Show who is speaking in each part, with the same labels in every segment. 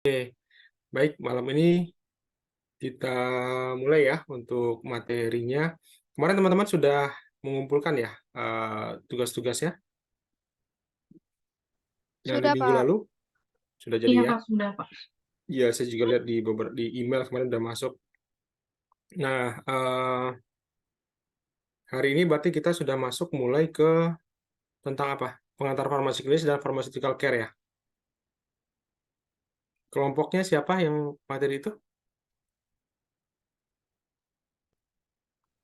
Speaker 1: Oke, baik, malam ini kita mulai ya untuk materinya. Kemarin teman-teman sudah mengumpulkan ya tugas-tugasnya yang di
Speaker 2: Sudah,
Speaker 1: minggu
Speaker 2: Pak.
Speaker 1: lalu sudah jadi
Speaker 3: Iya
Speaker 1: ya.
Speaker 3: Pak, sudah Pak.
Speaker 1: Iya, saya juga lihat di email kemarin udah masuk. Nah, hari ini berarti kita sudah masuk mulai ke tentang apa? Pengantar farmasi klinis dan pharmaceutical care ya. Kelompoknya siapa yang materi itu?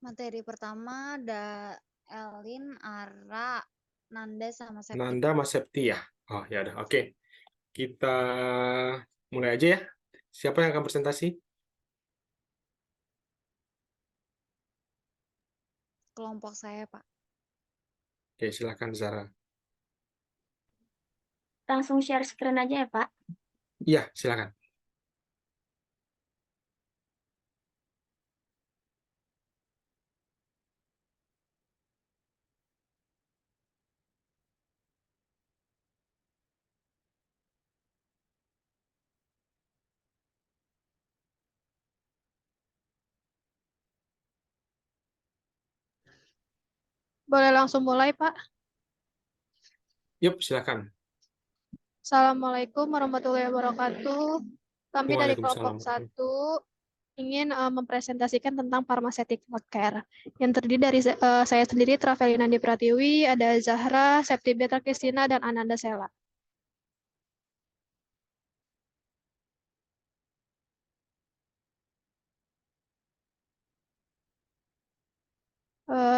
Speaker 2: Materi pertama ada Elin, Ara, Nanda, sama Septi,
Speaker 1: Nanda
Speaker 2: Pak.
Speaker 1: Mas Septi ya. Oh, ya udah. Oke. Kita mulai aja ya. Siapa yang akan presentasi?
Speaker 2: Kelompok saya, Pak.
Speaker 1: Oke, silakan Zara.
Speaker 3: Langsung share screen aja ya Pak.
Speaker 1: Iya, silakan.
Speaker 2: Boleh langsung mulai, Pak.
Speaker 1: Yuk, silakan.
Speaker 2: Assalamualaikum warahmatullahi wabarakatuh. Kami dari kelompok
Speaker 1: Waalaikumsalam.
Speaker 2: 1 ingin mempresentasikan tentang pharmaceutical care. Yang terdiri dari saya sendiri, Travelina Nandi Pratiwi, ada Zahra, Septi Betra Kristina, dan Ananda Sela.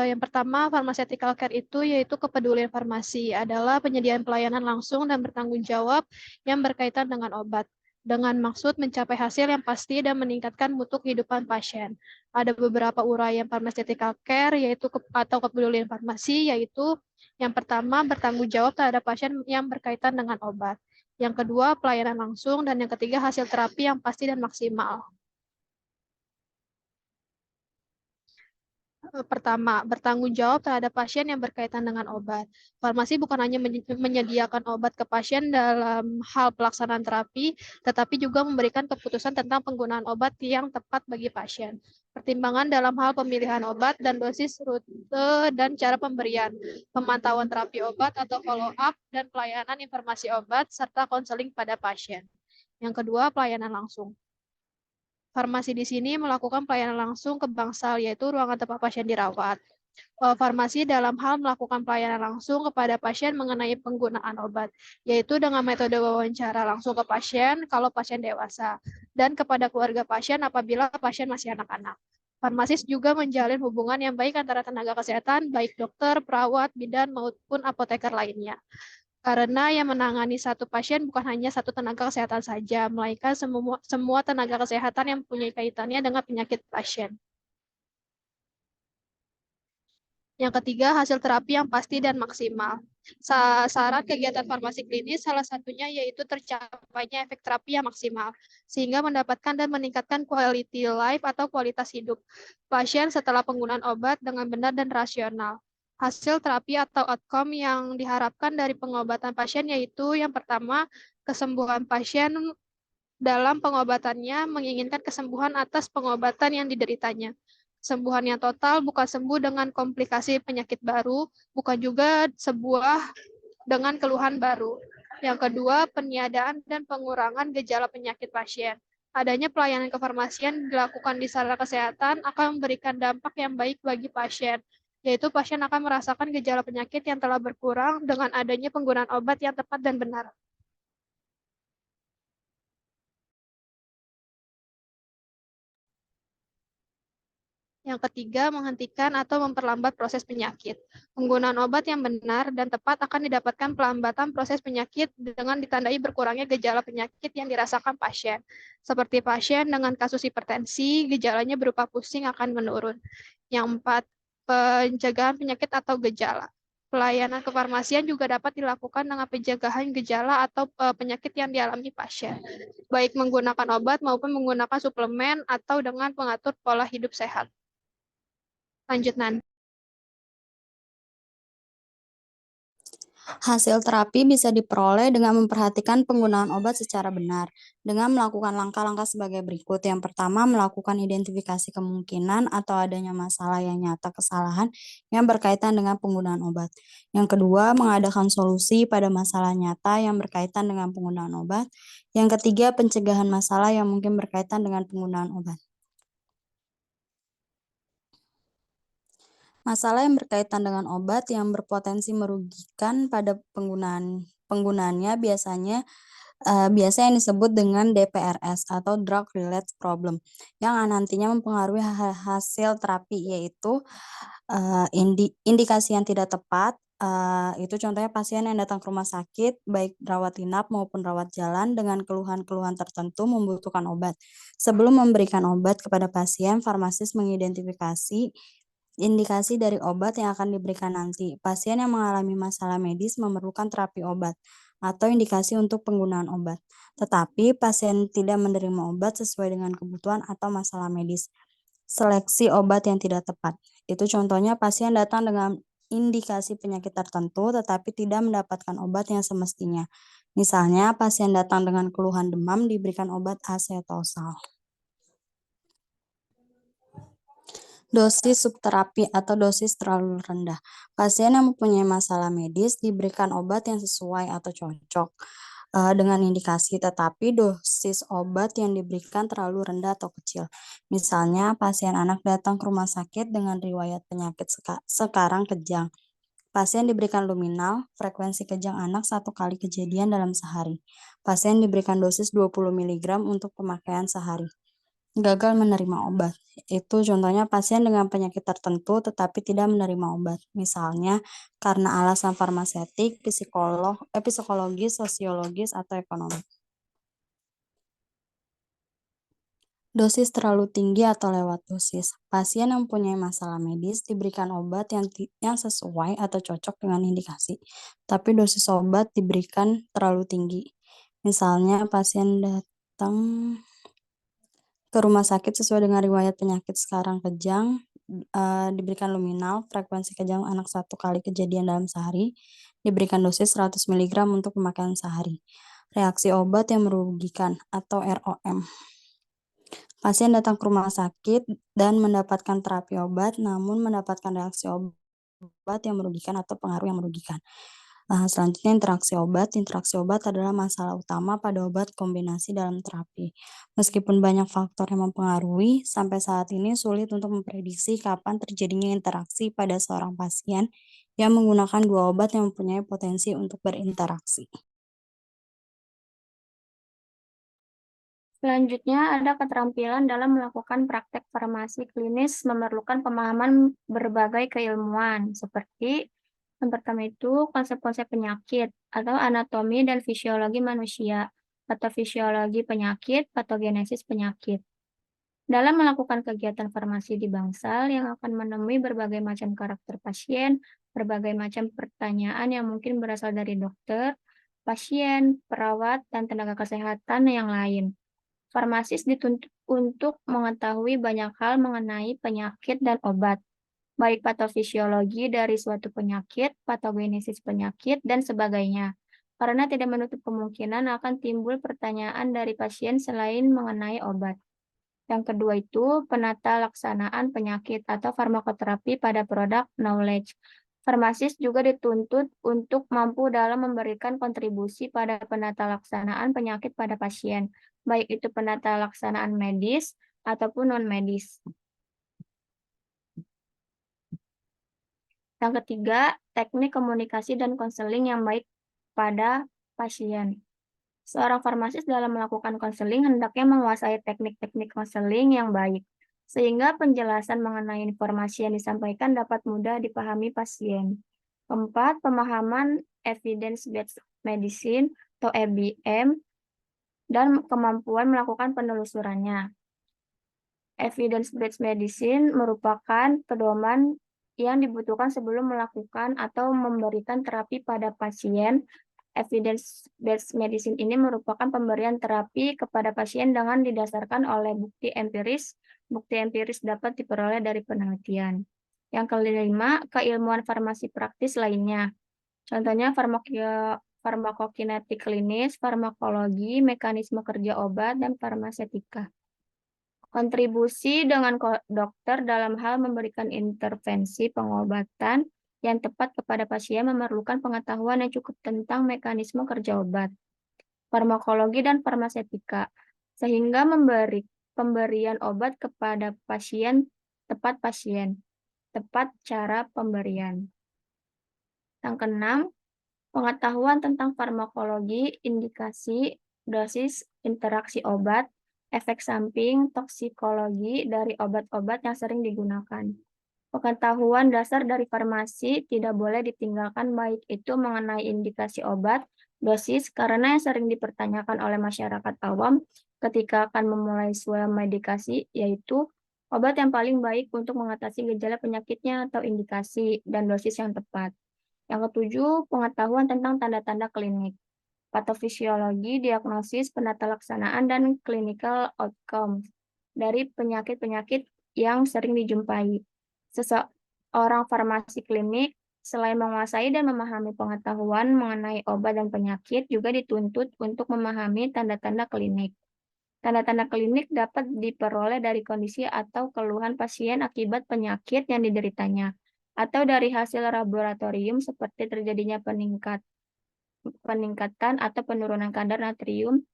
Speaker 2: Yang pertama, pharmaceutical care itu yaitu kepedulian farmasi adalah penyediaan pelayanan langsung dan bertanggung jawab yang berkaitan dengan obat, dengan maksud mencapai hasil yang pasti dan meningkatkan mutu kehidupan pasien. Ada beberapa uraian pharmaceutical care atau kepedulian farmasi, yaitu yang pertama bertanggung jawab terhadap pasien yang berkaitan dengan obat. Yang kedua, pelayanan langsung, dan yang ketiga hasil terapi yang pasti dan maksimal. Pertama, bertanggung jawab terhadap pasien yang berkaitan dengan obat. Farmasi bukan hanya menyediakan obat ke pasien dalam hal pelaksanaan terapi, tetapi juga memberikan keputusan tentang penggunaan obat yang tepat bagi pasien. Pertimbangan dalam hal pemilihan obat dan dosis, rute, dan cara pemberian, pemantauan terapi obat atau follow-up, dan pelayanan informasi obat, serta konseling pada pasien. Yang kedua, pelayanan langsung. Farmasi di sini melakukan pelayanan langsung ke bangsal, yaitu ruangan tempat pasien dirawat. Farmasi dalam hal melakukan pelayanan langsung kepada pasien mengenai penggunaan obat, yaitu dengan metode wawancara langsung ke pasien kalau pasien dewasa, dan kepada keluarga pasien apabila pasien masih anak-anak. Farmasis juga menjalin hubungan yang baik antara tenaga kesehatan, baik dokter, perawat, bidan, maupun apoteker lainnya. Karena yang menangani satu pasien bukan hanya satu tenaga kesehatan saja, melainkan semua tenaga kesehatan yang mempunyai kaitannya dengan penyakit pasien. Yang ketiga, hasil terapi yang pasti dan maksimal. Syarat kegiatan farmasi klinis salah satunya yaitu tercapainya efek terapi yang maksimal, sehingga mendapatkan dan meningkatkan quality life atau kualitas hidup pasien setelah penggunaan obat dengan benar dan rasional. Hasil terapi atau outcome yang diharapkan dari pengobatan pasien yaitu yang pertama, kesembuhan pasien dalam pengobatannya menginginkan kesembuhan atas pengobatan yang dideritanya. Kesembuhan yang total bukan sembuh dengan komplikasi penyakit baru, bukan juga sebuah dengan keluhan baru. Yang kedua, peniadaan dan pengurangan gejala penyakit pasien. Adanya pelayanan kefarmasian dilakukan di sarana kesehatan akan memberikan dampak yang baik bagi pasien, yaitu pasien akan merasakan gejala penyakit yang telah berkurang dengan adanya penggunaan obat yang tepat dan benar. Yang ketiga, menghentikan atau memperlambat proses penyakit. Penggunaan obat yang benar dan tepat akan didapatkan pelambatan proses penyakit dengan ditandai berkurangnya gejala penyakit yang dirasakan pasien. Seperti pasien dengan kasus hipertensi, gejalanya berupa pusing akan menurun. Yang empat, pencegahan penyakit atau gejala. Pelayanan kefarmasian juga dapat dilakukan dengan pencegahan gejala atau penyakit yang dialami pasien, baik menggunakan obat maupun menggunakan suplemen atau dengan mengatur pola hidup sehat. Lanjut, Nan.
Speaker 4: Hasil terapi bisa diperoleh dengan memperhatikan penggunaan obat secara benar, dengan melakukan langkah-langkah sebagai berikut. Yang pertama, melakukan identifikasi kemungkinan atau adanya masalah yang nyata kesalahan yang berkaitan dengan penggunaan obat. Yang kedua, mengadakan solusi pada masalah nyata yang berkaitan dengan penggunaan obat. Yang ketiga, pencegahan masalah yang mungkin berkaitan dengan penggunaan obat. Masalah yang berkaitan dengan obat yang berpotensi merugikan pada penggunaannya biasanya yang disebut dengan DPRS atau Drug Related Problem yang nantinya mempengaruhi hasil terapi, yaitu indikasi yang tidak tepat. Itu contohnya pasien yang datang ke rumah sakit, baik rawat inap maupun rawat jalan dengan keluhan-keluhan tertentu membutuhkan obat. Sebelum memberikan obat kepada pasien, farmasis mengidentifikasi indikasi dari obat yang akan diberikan nanti. Pasien yang mengalami masalah medis memerlukan terapi obat atau indikasi untuk penggunaan obat. Tetapi pasien tidak menerima obat sesuai dengan kebutuhan atau masalah medis. Seleksi obat yang tidak tepat. Itu contohnya pasien datang dengan indikasi penyakit tertentu tetapi tidak mendapatkan obat yang semestinya. Misalnya pasien datang dengan keluhan demam diberikan obat acetosal. Dosis subterapi atau dosis terlalu rendah. Pasien yang mempunyai masalah medis diberikan obat yang sesuai atau cocok dengan indikasi, tetapi dosis obat yang diberikan terlalu rendah atau kecil. Misalnya, pasien anak datang ke rumah sakit dengan riwayat penyakit sekarang kejang. Pasien diberikan luminal, frekuensi kejang anak 1 kali kejadian dalam sehari. Pasien diberikan dosis 20 mg untuk pemakaian sehari. Gagal menerima obat. Itu contohnya pasien dengan penyakit tertentu tetapi tidak menerima obat. Misalnya karena alasan farmaseutik, psikologis, sosiologis, atau ekonomi. Dosis terlalu tinggi atau lewat dosis. Pasien yang mempunyai masalah medis diberikan obat yang sesuai atau cocok dengan indikasi, tapi dosis obat diberikan terlalu tinggi. Misalnya pasien datang ke rumah sakit sesuai dengan riwayat penyakit sekarang kejang, diberikan luminal, frekuensi kejang anak 1 kali kejadian dalam sehari, diberikan dosis 100 mg untuk pemakaian sehari. Reaksi obat yang merugikan atau ROM. Pasien datang ke rumah sakit dan mendapatkan terapi obat, namun mendapatkan reaksi obat yang merugikan atau pengaruh yang merugikan. Selanjutnya interaksi obat. Interaksi obat adalah masalah utama pada obat kombinasi dalam terapi. Meskipun banyak faktor yang mempengaruhi, sampai saat ini sulit untuk memprediksi kapan terjadinya interaksi pada seorang pasien yang menggunakan 2 obat yang mempunyai potensi untuk berinteraksi.
Speaker 3: Selanjutnya ada keterampilan dalam melakukan praktek farmasi klinis memerlukan pemahaman berbagai keilmuan, seperti yang pertama itu konsep-konsep penyakit atau anatomi dan fisiologi manusia, atau fisiologi penyakit, patogenesis penyakit. Dalam melakukan kegiatan farmasi di bangsal yang akan menemui berbagai macam karakter pasien, berbagai macam pertanyaan yang mungkin berasal dari dokter, pasien, perawat, dan tenaga kesehatan yang lain. Farmasis dituntut untuk mengetahui banyak hal mengenai penyakit dan obat, baik patofisiologi dari suatu penyakit, patogenesis penyakit, dan sebagainya. Karena tidak menutup kemungkinan akan timbul pertanyaan dari pasien selain mengenai obat. Yang kedua itu penata laksanaan penyakit atau farmakoterapi pada produk knowledge. Farmasis juga dituntut untuk mampu dalam memberikan kontribusi pada penata laksanaan penyakit pada pasien, baik itu penata laksanaan medis ataupun non-medis. Yang ketiga, teknik komunikasi dan konseling yang baik pada pasien. Seorang farmasis dalam melakukan konseling hendaknya menguasai teknik-teknik konseling yang baik, sehingga penjelasan mengenai informasi yang disampaikan dapat mudah dipahami pasien. Keempat, pemahaman evidence-based medicine atau EBM dan kemampuan melakukan penelusurannya. Evidence-based medicine merupakan pedoman yang dibutuhkan sebelum melakukan atau memberikan terapi pada pasien. Evidence-based medicine ini merupakan pemberian terapi kepada pasien dengan didasarkan oleh bukti empiris. Bukti empiris dapat diperoleh dari penelitian. Yang kelima, keilmuan farmasi praktis lainnya. Contohnya farmakokinetik klinis, farmakologi, mekanisme kerja obat, dan farmasetika. Kontribusi dengan dokter dalam hal memberikan intervensi pengobatan yang tepat kepada pasien memerlukan pengetahuan yang cukup tentang mekanisme kerja obat, farmakologi, dan farmasetika, sehingga pemberian obat kepada pasien, tepat cara pemberian. Yang keenam, pengetahuan tentang farmakologi, indikasi, dosis, interaksi obat, efek samping, toksikologi dari obat-obat yang sering digunakan. Pengetahuan dasar dari farmasi tidak boleh ditinggalkan, baik itu mengenai indikasi obat, dosis, karena yang sering dipertanyakan oleh masyarakat awam ketika akan memulai sebuah medikasi, yaitu obat yang paling baik untuk mengatasi gejala penyakitnya atau indikasi dan dosis yang tepat. Yang ketujuh, pengetahuan tentang tanda-tanda klinik, patofisiologi, diagnosis, penata laksanaan, dan clinical outcome dari penyakit-penyakit yang sering dijumpai. Seseorang farmasi klinik, selain menguasai dan memahami pengetahuan mengenai obat dan penyakit, juga dituntut untuk memahami tanda-tanda klinik. Tanda-tanda klinik dapat diperoleh dari kondisi atau keluhan pasien akibat penyakit yang dideritanya, atau dari hasil laboratorium seperti terjadinya peningkatan atau penurunan kadar natrium,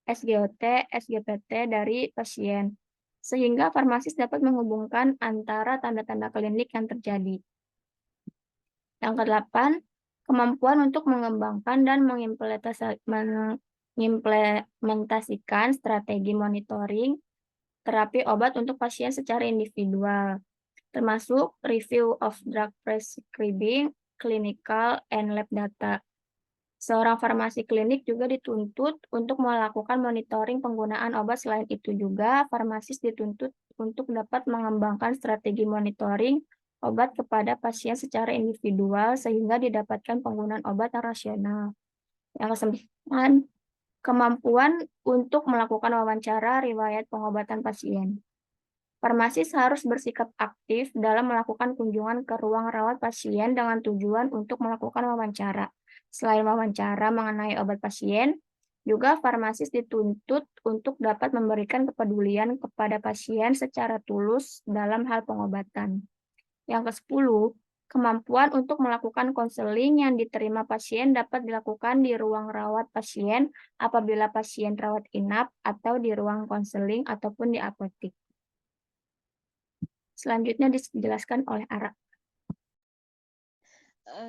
Speaker 3: SGOT, SGPT dari pasien, sehingga farmasis dapat menghubungkan antara tanda-tanda klinik yang terjadi. Yang kedelapan, kemampuan untuk mengembangkan dan mengimplementasikan strategi monitoring terapi obat untuk pasien secara individual, termasuk review of drug prescribing, clinical, and lab data. Seorang farmasi klinik juga dituntut untuk melakukan monitoring penggunaan obat. Selain itu juga, farmasis dituntut untuk dapat mengembangkan strategi monitoring obat kepada pasien secara individual sehingga didapatkan penggunaan obat yang rasional. Yang kesembilan, kemampuan untuk melakukan wawancara riwayat pengobatan pasien. Farmasis harus bersikap aktif dalam melakukan kunjungan ke ruang rawat pasien dengan tujuan untuk melakukan wawancara. Selain wawancara mengenai obat pasien, juga farmasis dituntut untuk dapat memberikan kepedulian kepada pasien secara tulus dalam hal pengobatan. Yang ke-10, kemampuan untuk melakukan konseling yang diterima pasien dapat dilakukan di ruang rawat pasien apabila pasien rawat inap atau di ruang konseling ataupun di apotik. Selanjutnya dijelaskan oleh Ara.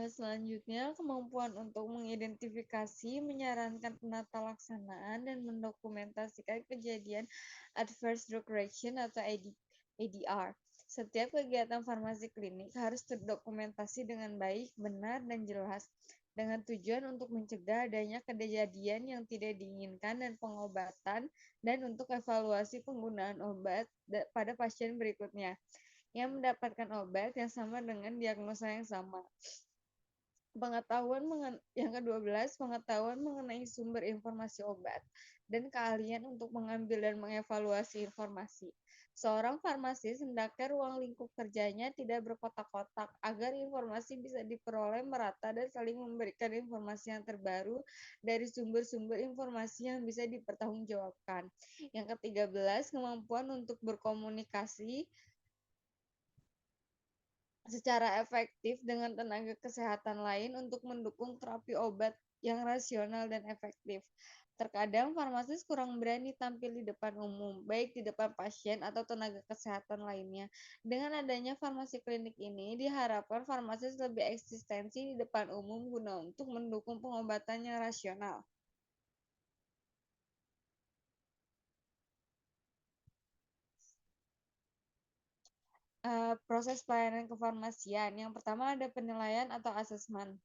Speaker 5: Selanjutnya, kemampuan untuk mengidentifikasi, menyarankan penata laksanaan, dan mendokumentasikan kejadian adverse drug reaction atau ADR. Setiap kegiatan farmasi klinik harus terdokumentasi dengan baik, benar, dan jelas, dengan tujuan untuk mencegah adanya kejadian yang tidak diinginkan dan pengobatan, dan untuk evaluasi penggunaan obat pada pasien berikutnya yang mendapatkan obat yang sama dengan diagnosa yang sama. Yang ke-12, pengetahuan mengenai sumber informasi obat dan keahlian untuk mengambil dan mengevaluasi informasi. Seorang farmasis hendaknya ruang lingkup kerjanya tidak berkotak-kotak agar informasi bisa diperoleh merata dan saling memberikan informasi yang terbaru dari sumber-sumber informasi yang bisa dipertanggungjawabkan. Yang ke-13, kemampuan untuk berkomunikasi secara efektif dengan tenaga kesehatan lain untuk mendukung terapi obat yang rasional dan efektif. Terkadang farmasis kurang berani tampil di depan umum, baik di depan pasien atau tenaga kesehatan lainnya. Dengan adanya farmasi klinik ini, diharapkan farmasis lebih eksistensi di depan umum guna untuk mendukung pengobatan yang rasional. Proses pelayanan kefarmasian. Yang pertama ada penilaian atau asesmen.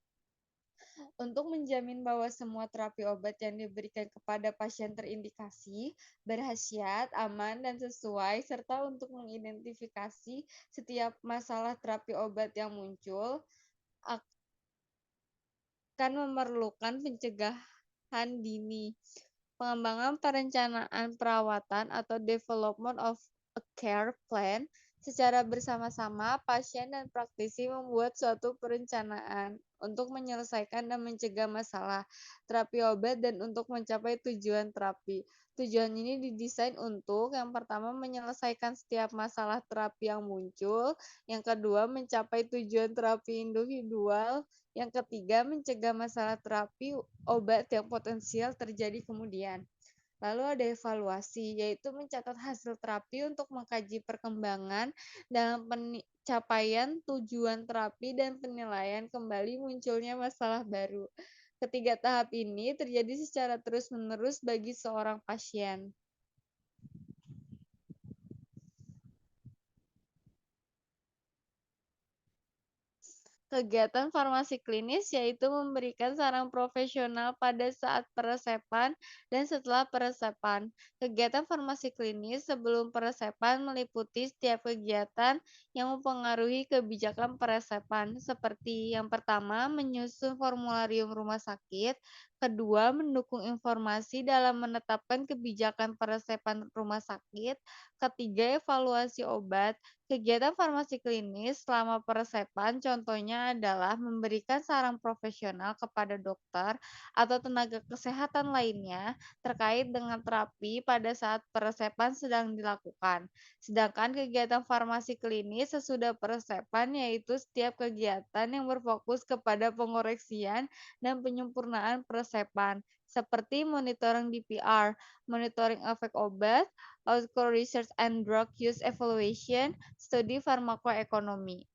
Speaker 5: Untuk menjamin bahwa semua terapi obat yang diberikan kepada pasien terindikasi, berkhasiat, aman, dan sesuai, serta untuk mengidentifikasi setiap masalah terapi obat yang muncul, akan memerlukan pencegahan dini. Pengembangan perencanaan perawatan atau development of a care plan Secara bersama-sama, pasien dan praktisi membuat suatu perencanaan untuk menyelesaikan dan mencegah masalah terapi obat dan untuk mencapai tujuan terapi. Tujuan ini didesain untuk yang pertama menyelesaikan setiap masalah terapi yang muncul, yang kedua mencapai tujuan terapi individual, yang ketiga mencegah masalah terapi obat yang potensial terjadi kemudian. Lalu ada evaluasi, yaitu mencatat hasil terapi untuk mengkaji perkembangan dalam pencapaian tujuan terapi dan penilaian kembali munculnya masalah baru. Ketiga tahap ini terjadi secara terus-menerus bagi seorang pasien. Kegiatan farmasi klinis yaitu memberikan saran profesional pada saat peresepan dan setelah peresepan. Kegiatan farmasi klinis sebelum peresepan meliputi setiap kegiatan yang mempengaruhi kebijakan peresepan, seperti yang pertama, menyusun formularium rumah sakit, kedua, mendukung informasi dalam menetapkan kebijakan peresepan rumah sakit, ketiga, evaluasi obat. Kegiatan farmasi klinis selama peresepan contohnya adalah memberikan saran profesional kepada dokter atau tenaga kesehatan lainnya terkait dengan terapi pada saat peresepan sedang dilakukan. Sedangkan kegiatan farmasi klinis sesudah peresepan yaitu setiap kegiatan yang berfokus kepada pengoreksian dan penyempurnaan peresepan, seperti monitoring DPR, monitoring efek obat, outcome research and drug use evaluation, studi farmakoekonomi.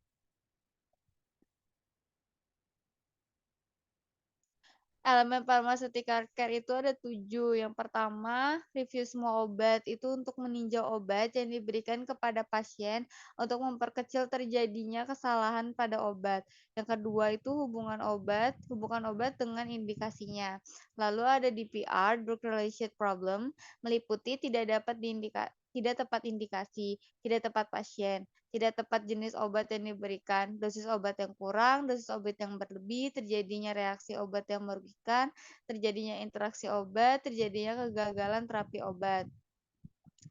Speaker 5: Elemen pharmaceutical care itu ada 7. Yang pertama, review semua obat. Itu untuk meninjau obat yang diberikan kepada pasien untuk memperkecil terjadinya kesalahan pada obat. Yang kedua itu hubungan obat dengan indikasinya. Lalu ada DPR, drug related problem, meliputi tidak tepat indikasi, tidak tepat pasien, tidak tepat jenis obat yang diberikan, dosis obat yang kurang, dosis obat yang berlebih, terjadinya reaksi obat yang merugikan, terjadinya interaksi obat, terjadinya kegagalan terapi obat.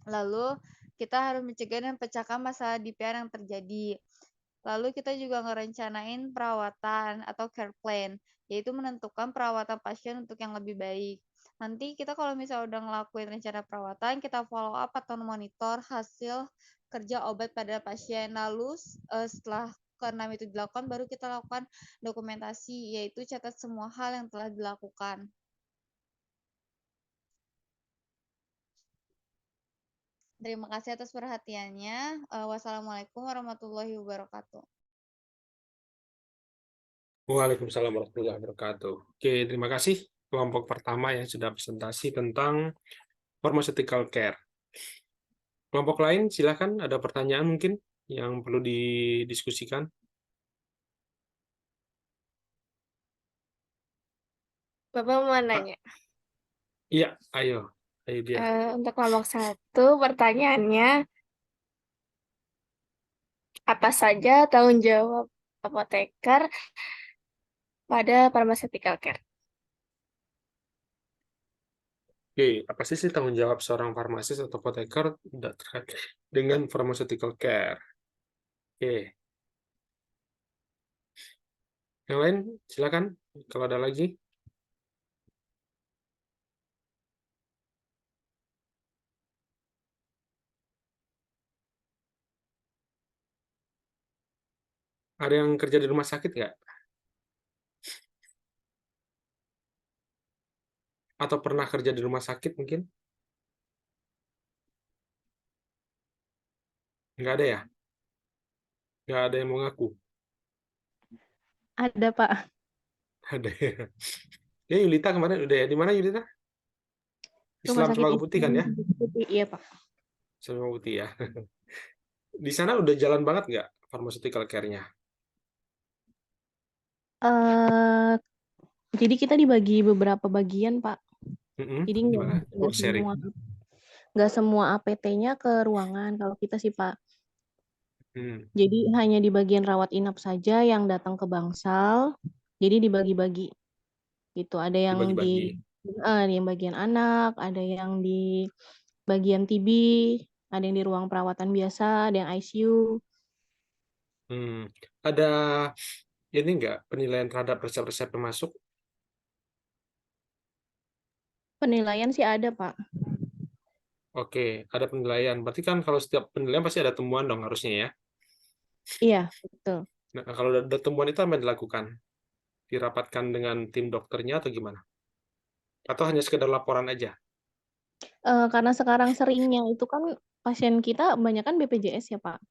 Speaker 5: Lalu kita harus mencegah dan pecahkan masalah DPR yang terjadi. Lalu kita juga ngerencanain perawatan atau care plan, yaitu menentukan perawatan pasien untuk yang lebih baik. Nanti kita kalau misalnya udah ngelakuin rencana perawatan, kita follow up atau monitor hasil kerja obat pada pasien. Lalu setelah ke-6 itu dilakukan, baru kita lakukan dokumentasi, yaitu catat semua hal yang telah dilakukan. Terima kasih atas perhatiannya. Wassalamualaikum warahmatullahi wabarakatuh.
Speaker 1: Waalaikumsalam warahmatullahi wabarakatuh. Oke, terima kasih kelompok pertama yang sudah presentasi tentang pharmaceutical care. Kelompok lain, silakan ada pertanyaan mungkin yang perlu didiskusikan.
Speaker 6: Bapak mau nanya.
Speaker 1: Iya, ayo dia.
Speaker 6: Untuk kelompok 1, pertanyaannya, apa saja tanggung jawab apoteker pada pharmaceutical care?
Speaker 1: Oke, apa sih tanggung jawab seorang farmasis atau apoteker terkait dengan pharmaceutical care? Oke. Yang lain, silakan kalau ada lagi. Ada yang kerja di rumah sakit nggak? Atau pernah kerja di rumah sakit mungkin? Nggak ada ya? Nggak ada yang mau ngaku?
Speaker 7: Ada, Pak.
Speaker 1: Ada ya. Ya, Yulita kemarin udah ya. Di mana Yulita?
Speaker 7: Rumah
Speaker 1: Islam
Speaker 7: sakit
Speaker 1: Cempaka Putih kan ya?
Speaker 7: Putih, iya, Pak.
Speaker 1: Cempaka Putih ya. Di sana udah jalan banget nggak pharmaceutical care-nya?
Speaker 7: Jadi kita dibagi beberapa bagian, Pak. Jadi
Speaker 1: Gimana?
Speaker 7: nggak semua APT-nya ke ruangan kalau kita sih, Pak. Jadi hanya di bagian rawat inap saja yang datang ke bangsal. Jadi dibagi-bagi. Gitu. Ada yang di yang bagian anak, ada yang di bagian TB, Ada yang di ruang perawatan biasa, ada yang ICU.
Speaker 1: Ada ini enggak penilaian terhadap resep-resep yang masuk?
Speaker 7: Penilaian sih ada, Pak.
Speaker 1: Oke, ada penilaian. Berarti kan kalau setiap penilaian pasti ada temuan dong harusnya ya.
Speaker 7: Iya, betul.
Speaker 1: Nah, kalau ada temuan itu apa yang dilakukan? Dirapatkan dengan tim dokternya atau gimana? Atau hanya sekedar laporan aja?
Speaker 7: Karena sekarang seringnya itu kan pasien kita kebanyakan BPJS ya, Pak.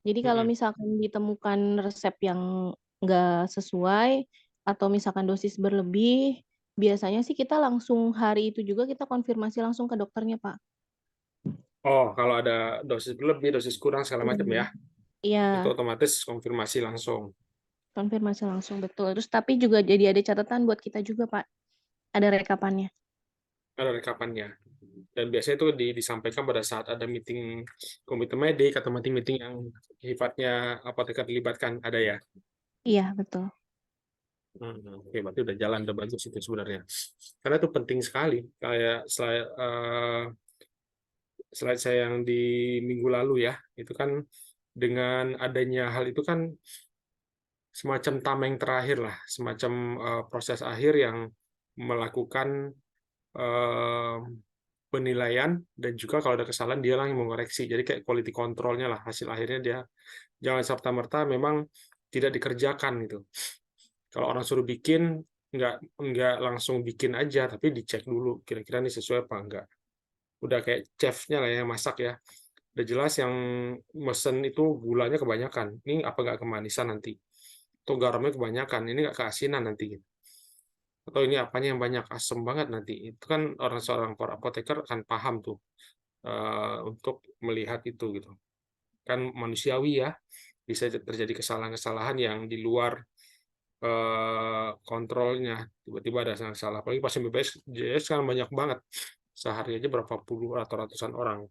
Speaker 7: Jadi kalau
Speaker 1: Mm-mm.
Speaker 7: misalkan ditemukan resep yang nggak sesuai atau misalkan dosis berlebih, biasanya sih kita langsung hari itu juga kita konfirmasi langsung ke dokternya, Pak.
Speaker 1: Oh, kalau ada dosis berlebih, dosis kurang segala macam ya,
Speaker 7: Iya,
Speaker 1: itu otomatis konfirmasi langsung.
Speaker 7: konfirmasi langsung betul. Terus tapi juga jadi ada catatan buat kita juga, Pak. Ada rekapannya.
Speaker 1: Ada rekapannya. Dan biasanya itu disampaikan pada saat ada meeting komite medik atau meeting-meeting yang sifatnya apoteker dilibatkan, ada ya?
Speaker 7: Iya, betul.
Speaker 1: Oke, berarti udah jalan, udah bagus itu sebenarnya. Karena itu penting sekali. Kayak slide saya yang di minggu lalu ya, itu kan dengan adanya hal itu kan semacam tameng terakhir lah, semacam proses akhir yang melakukan penilaian dan juga kalau ada kesalahan dia yang mengoreksi. Jadi kayak quality controlnya lah, hasil akhirnya dia jangan serta-merta memang tidak dikerjakan gitu. Kalau orang suruh bikin, nggak langsung bikin aja, tapi dicek dulu kira-kira ini sesuai apa enggak. Udah kayak chefnya lah yang masak ya. Udah jelas yang mesen itu gulanya kebanyakan. Ini apa nggak kemanisan nanti? Atau garamnya kebanyakan, ini nggak keasinan nanti. Atau ini apanya yang banyak, asam banget nanti. Itu kan seorang apoteker akan paham tuh untuk melihat itu gitu. Kan manusiawi ya, bisa terjadi kesalahan-kesalahan yang di luar kontrolnya. Tiba-tiba ada yang salah. Apalagi pasien BPJS kan banyak banget. Sehari aja berapa puluh atau ratusan orang.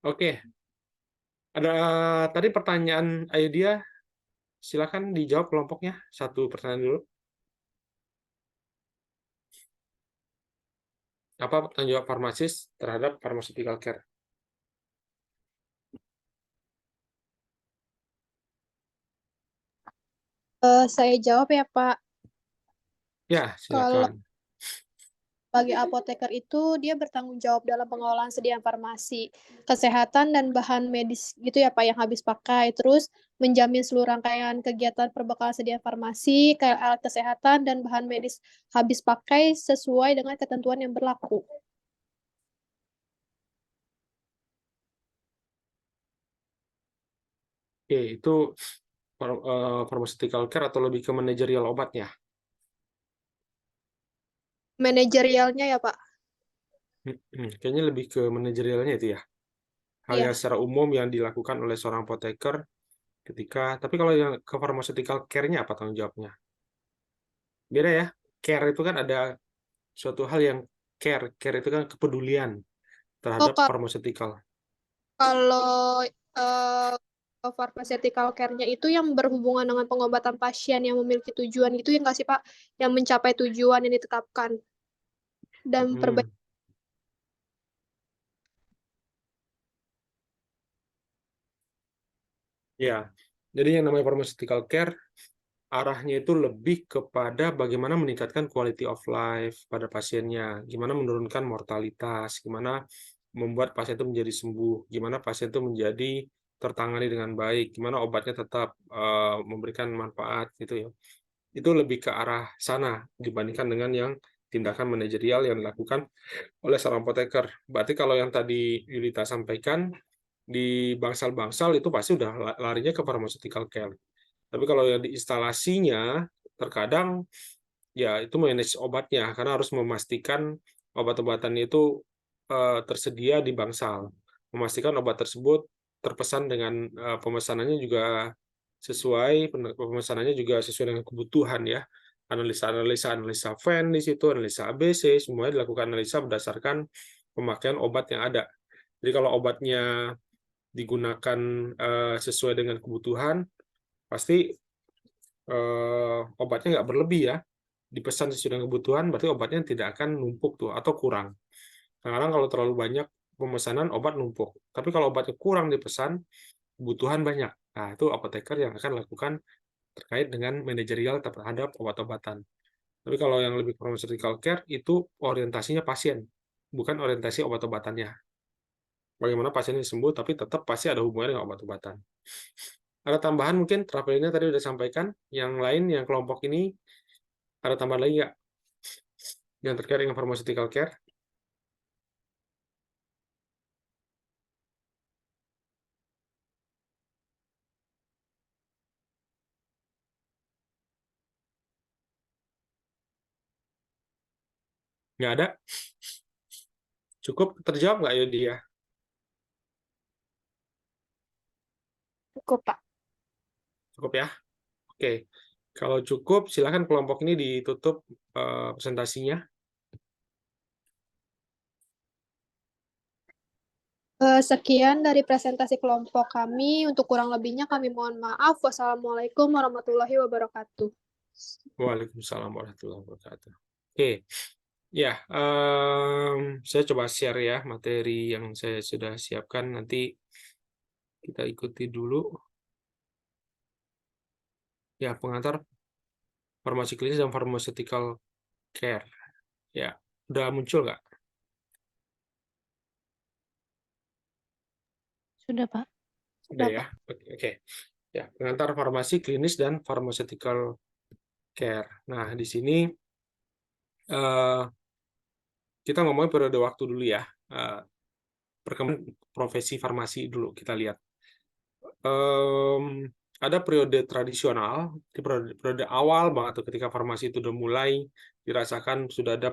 Speaker 1: Oke. Ada tadi pertanyaan Ayudia, silakan dijawab kelompoknya. Satu pertanyaan dulu. Apa tanggung jawab farmasis terhadap pharmaceutical care?
Speaker 2: Saya jawab ya, Pak.
Speaker 1: Ya,
Speaker 2: Kalau
Speaker 1: silakan.
Speaker 2: bagi apoteker itu dia bertanggung jawab dalam pengelolaan sediaan farmasi, kesehatan dan bahan medis gitu ya Pak yang habis pakai, terus menjamin seluruh rangkaian kegiatan perbekalan sediaan farmasi, kayak alat kesehatan dan bahan medis habis pakai sesuai dengan ketentuan yang berlaku.
Speaker 1: Oke, itu pharmaceutical care atau lebih ke manajerial obatnya?
Speaker 2: Manajerialnya ya Pak.
Speaker 1: Kayaknya lebih ke manajerialnya itu ya. Hal
Speaker 2: Iya.
Speaker 1: yang secara umum yang dilakukan oleh seorang apoteker tapi kalau yang ke pharmaceutical care-nya apa tanggung jawabnya? Beda ya. Care itu kan ada suatu hal yang care itu kan kepedulian terhadap pharmaceutical.
Speaker 2: Kalau pharmaceutical care-nya itu yang berhubungan dengan pengobatan pasien yang memiliki tujuan gitu ya nggak sih Pak? Yang mencapai tujuan yang ditetapkan dan perbaikan.
Speaker 1: Ya, jadi yang namanya pharmaceutical care arahnya itu lebih kepada bagaimana meningkatkan quality of life pada pasiennya, gimana menurunkan mortalitas, gimana membuat pasien itu menjadi sembuh, gimana pasien itu menjadi tertangani dengan baik, gimana obatnya tetap memberikan manfaat gitu ya. Itu lebih ke arah sana dibandingkan dengan yang tindakan manajerial yang dilakukan oleh seorang apoteker. Berarti kalau yang tadi Yulita sampaikan di bangsal-bangsal itu pasti udah larinya ke pharmaceutical care. Tapi kalau yang di instalasinya terkadang ya itu manage obatnya karena harus memastikan obat-obatannya itu tersedia di bangsal. Memastikan obat tersebut terpesan dengan pemesanannya juga sesuai dengan kebutuhan ya. Analisa VEN di situ, analisa ABC, semuanya dilakukan analisa berdasarkan pemakaian obat yang ada. Jadi kalau obatnya digunakan sesuai dengan kebutuhan, pasti obatnya nggak berlebih ya. Dipesan sesuai dengan kebutuhan, berarti obatnya tidak akan numpuk tuh atau kurang. Kadang-kadang kalau terlalu banyak pemesanan obat numpuk. Tapi kalau obatnya kurang dipesan, kebutuhan banyak. Nah, itu apoteker yang akan lakukan terkait dengan manajerial terhadap obat-obatan. Tapi kalau yang lebih pharmaceutical care itu orientasinya pasien, bukan orientasi obat-obatannya. Bagaimana pasien ini sembuh, tapi tetap pasti ada hubungannya dengan obat-obatan. Ada tambahan mungkin, Travelina tadi sudah sampaikan. Yang lain, yang kelompok ini, ada tambahan lagi nggak? Yang terkait dengan pharmaceutical care? Nggak ada? Cukup terjawab nggak Yodia?
Speaker 6: Cukup, Pak.
Speaker 1: Cukup ya? Oke. Kalau cukup, silakan kelompok ini ditutup presentasinya.
Speaker 2: Sekian dari presentasi kelompok kami. Untuk kurang lebihnya kami mohon maaf. Wassalamualaikum warahmatullahi wabarakatuh.
Speaker 1: Waalaikumsalam warahmatullahi wabarakatuh. Oke. Ya, saya coba share ya materi yang saya sudah siapkan. Nanti kita ikuti dulu. Ya, pengantar farmasi klinis dan pharmaceutical care. Ya, udah muncul nggak?
Speaker 7: Sudah, Pak.
Speaker 1: Udah ya. Oke. Ya, pengantar farmasi klinis dan pharmaceutical care. Nah, di sini kita ngomongin periode waktu dulu ya. Perkembangan profesi farmasi dulu kita lihat. Ada periode tradisional, di periode awal banget tuh, ketika farmasi itu udah mulai dirasakan sudah ada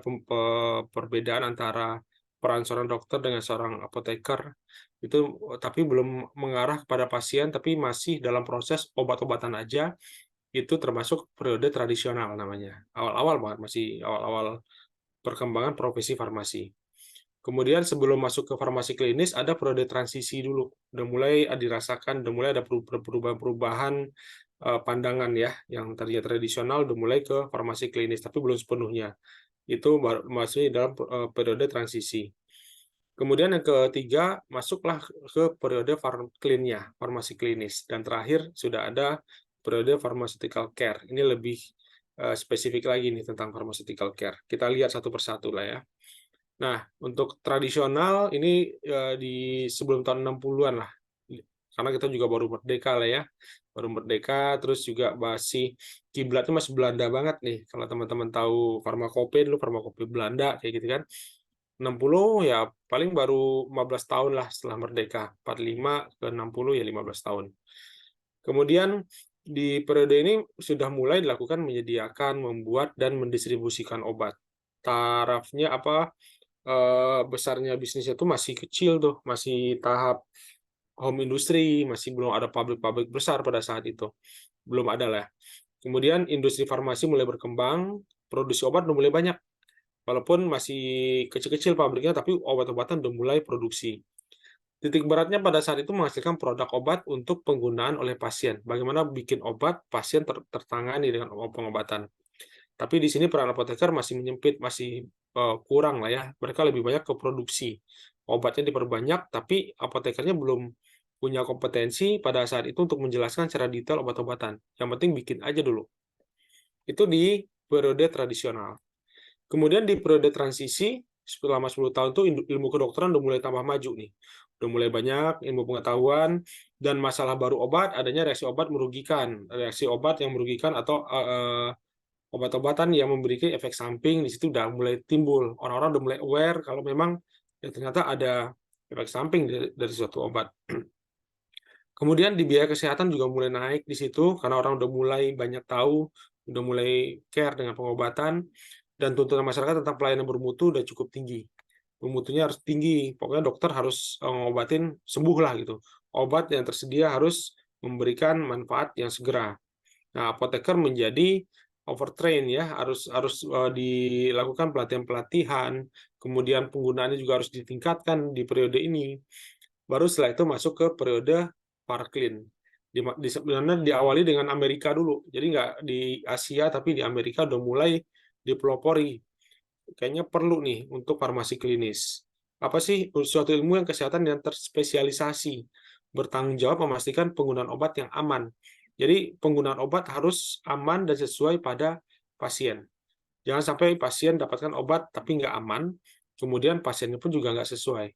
Speaker 1: perbedaan antara peran seorang dokter dengan seorang apoteker itu, tapi belum mengarah kepada pasien, tapi masih dalam proses obat-obatan aja. Itu termasuk periode tradisional namanya. Awal-awal banget, masih awal-awal perkembangan profesi farmasi. Kemudian sebelum masuk ke farmasi klinis ada periode transisi dulu. Udah mulai dirasakan, udah mulai ada perubahan-perubahan pandangan ya, yang tadinya tradisional udah mulai ke farmasi klinis, tapi belum sepenuhnya. Itu masih dalam periode transisi. Kemudian yang ketiga, masuklah ke periode klinnya, farmasi klinis. Dan terakhir sudah ada periode pharmaceutical care. Ini lebih spesifik lagi nih tentang pharmaceutical care. Kita lihat satu persatu lah ya. Nah, untuk tradisional ini di sebelum tahun 60-an lah. Karena kita juga baru merdeka lah ya. Baru merdeka, terus juga masih kiblatnya masih Belanda banget nih. Kalau teman-teman tahu farmakope dulu, farmakope Belanda kayak gitu kan. 60 ya paling baru 15 tahun lah setelah merdeka. 45 ke 60 ya 15 tahun. Kemudian di periode ini sudah mulai dilakukan menyediakan, membuat, dan mendistribusikan obat. Tarafnya apa? Besarnya bisnisnya itu masih kecil tuh, masih tahap home industry, masih belum ada pabrik-pabrik besar pada saat itu, belum ada lah. Kemudian industri farmasi mulai berkembang, produksi obat udah mulai banyak, walaupun masih kecil-kecil pabriknya, tapi obat-obatan udah mulai produksi. Titik beratnya pada saat itu menghasilkan produk obat untuk penggunaan oleh pasien. Bagaimana bikin obat pasien tertangani dengan pengobatan. Tapi di sini peran apoteker masih menyempit, masih kurang lah ya. Mereka lebih banyak ke produksi. Obatnya diperbanyak, tapi apotekernya belum punya kompetensi pada saat itu untuk menjelaskan secara detail obat-obatan. Yang penting bikin aja dulu. Itu di periode tradisional. Kemudian di periode transisi, selama 10 tahun itu ilmu kedokteran udah mulai tambah maju nih. Udah mulai banyak ilmu pengetahuan, dan masalah baru obat, adanya reaksi obat merugikan. Reaksi obat yang merugikan atau obat-obatan yang memberikan efek samping, di situ udah mulai timbul. Orang-orang udah mulai aware kalau memang ya ternyata ada efek samping dari suatu obat. Kemudian di biaya kesehatan juga mulai naik di situ, karena orang udah mulai banyak tahu, udah mulai care dengan pengobatan, dan tuntutan masyarakat tentang pelayanan bermutu udah cukup tinggi. Bermutunya harus tinggi, pokoknya dokter harus ngobatin sembuh lah gitu. Obat yang tersedia harus memberikan manfaat yang segera. Nah, apoteker menjadi overtrain ya, harus dilakukan pelatihan-pelatihan, kemudian penggunaannya juga harus ditingkatkan di periode ini. Baru setelah itu masuk ke periode Parklin. Sebenarnya diawali dengan Amerika dulu, jadi nggak di Asia tapi di Amerika udah mulai dipelopori. Kayaknya perlu nih untuk farmasi klinis. Apa sih suatu ilmu yang kesehatan yang terspesialisasi, bertanggung jawab memastikan penggunaan obat yang aman. Jadi penggunaan obat harus aman dan sesuai pada pasien. Jangan sampai pasien dapatkan obat tapi nggak aman, kemudian pasiennya pun juga nggak sesuai.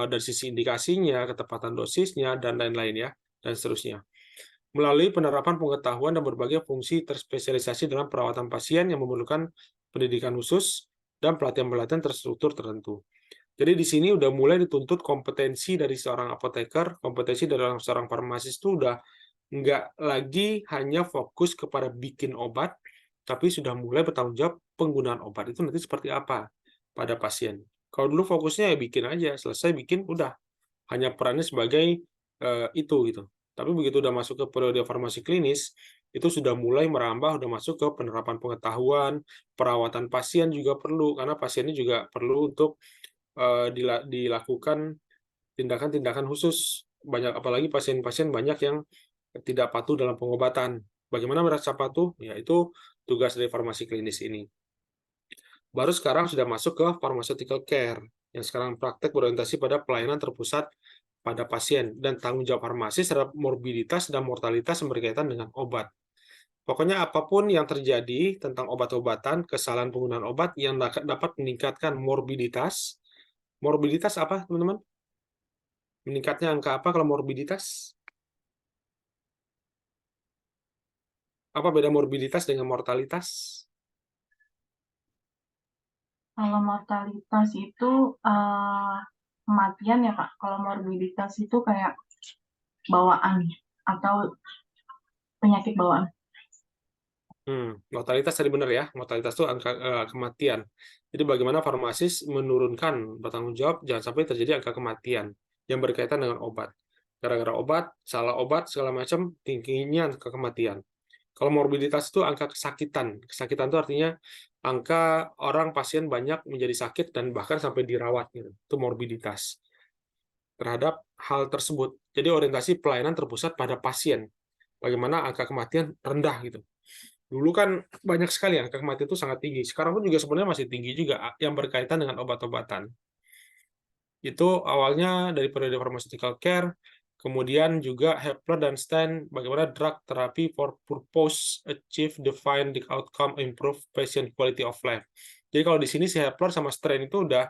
Speaker 1: Dari sisi indikasinya, ketepatan dosisnya, dan lain-lain ya, dan seterusnya. Melalui penerapan pengetahuan dan berbagai fungsi terspesialisasi dalam perawatan pasien yang memerlukan pendidikan khusus dan pelatihan-pelatihan terstruktur tertentu. Jadi di sini udah mulai dituntut kompetensi dari seorang apoteker, kompetensi dari seorang farmasis itu udah nggak lagi hanya fokus kepada bikin obat, tapi sudah mulai bertanggung jawab penggunaan obat itu nanti seperti apa pada pasien. Kalau dulu fokusnya ya bikin aja, selesai bikin udah, hanya perannya sebagai itu gitu. Tapi begitu udah masuk ke periode farmasi klinis, itu sudah mulai merambah, udah masuk ke penerapan pengetahuan, perawatan pasien juga perlu, karena pasiennya juga perlu untuk dilakukan tindakan-tindakan khusus. Banyak, apalagi pasien-pasien banyak yang tidak patuh dalam pengobatan. Bagaimana merasa patuh? Ya, itu tugas dari farmasi klinis ini. Baru sekarang sudah masuk ke pharmaceutical care, yang sekarang praktek berorientasi pada pelayanan terpusat pada pasien dan tanggung jawab farmasi terhadap morbiditas dan mortalitas yang berkaitan dengan obat. Pokoknya apapun yang terjadi tentang obat-obatan, kesalahan penggunaan obat yang dapat meningkatkan morbiditas. Morbiditas apa, teman-teman? Meningkatnya angka apa kalau morbiditas? Apa beda morbiditas dengan mortalitas?
Speaker 8: Kalau mortalitas itu kematian ya Pak. Kalau morbiditas itu kayak bawaan atau penyakit bawaan.
Speaker 1: Mortalitas tadi benar ya. Mortalitas itu angka kematian. Jadi bagaimana farmasis menurunkan, bertanggung jawab jangan sampai terjadi angka kematian yang berkaitan dengan obat. Gara-gara obat, salah obat, segala macam, tingginya angka kematian. Kalau morbiditas itu angka kesakitan. Kesakitan itu artinya angka orang pasien banyak menjadi sakit dan bahkan sampai dirawat. Gitu. Itu morbiditas terhadap hal tersebut. Jadi orientasi pelayanan terpusat pada pasien. Bagaimana angka kematian rendah gitu. Dulu kan banyak sekali angka kematian itu sangat tinggi. Sekarang pun juga sebenarnya masih tinggi juga yang berkaitan dengan obat-obatan. Itu awalnya dari periode pharmaceutical care, kemudian juga Hepler dan Stein, bagaimana drug therapy for purpose achieve define the outcome improve patient quality of life. Jadi kalau di sini si Hepler sama Stein itu udah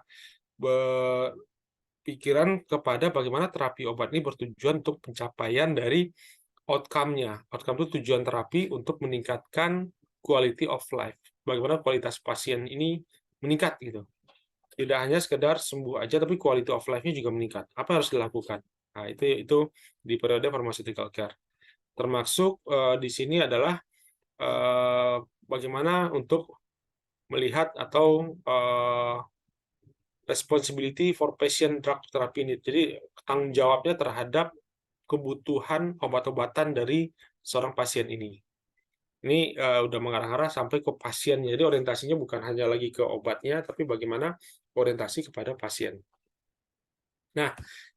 Speaker 1: berpikiran kepada bagaimana terapi obat ini bertujuan untuk pencapaian dari outcome-nya. Outcome itu tujuan terapi untuk meningkatkan quality of life. Bagaimana kualitas pasien ini meningkat gitu. Tidak hanya sekedar sembuh aja, tapi quality of life-nya juga meningkat. Apa yang harus dilakukan? Nah, itu di periode pharmaceutical care. Termasuk di sini adalah bagaimana untuk melihat atau responsibility for patient drug therapy ini. Jadi tanggung jawabnya terhadap kebutuhan obat-obatan dari seorang pasien ini. Ini udah mengarah-arah sampai ke pasiennya. Jadi orientasinya bukan hanya lagi ke obatnya, tapi bagaimana orientasi kepada pasien. Nah,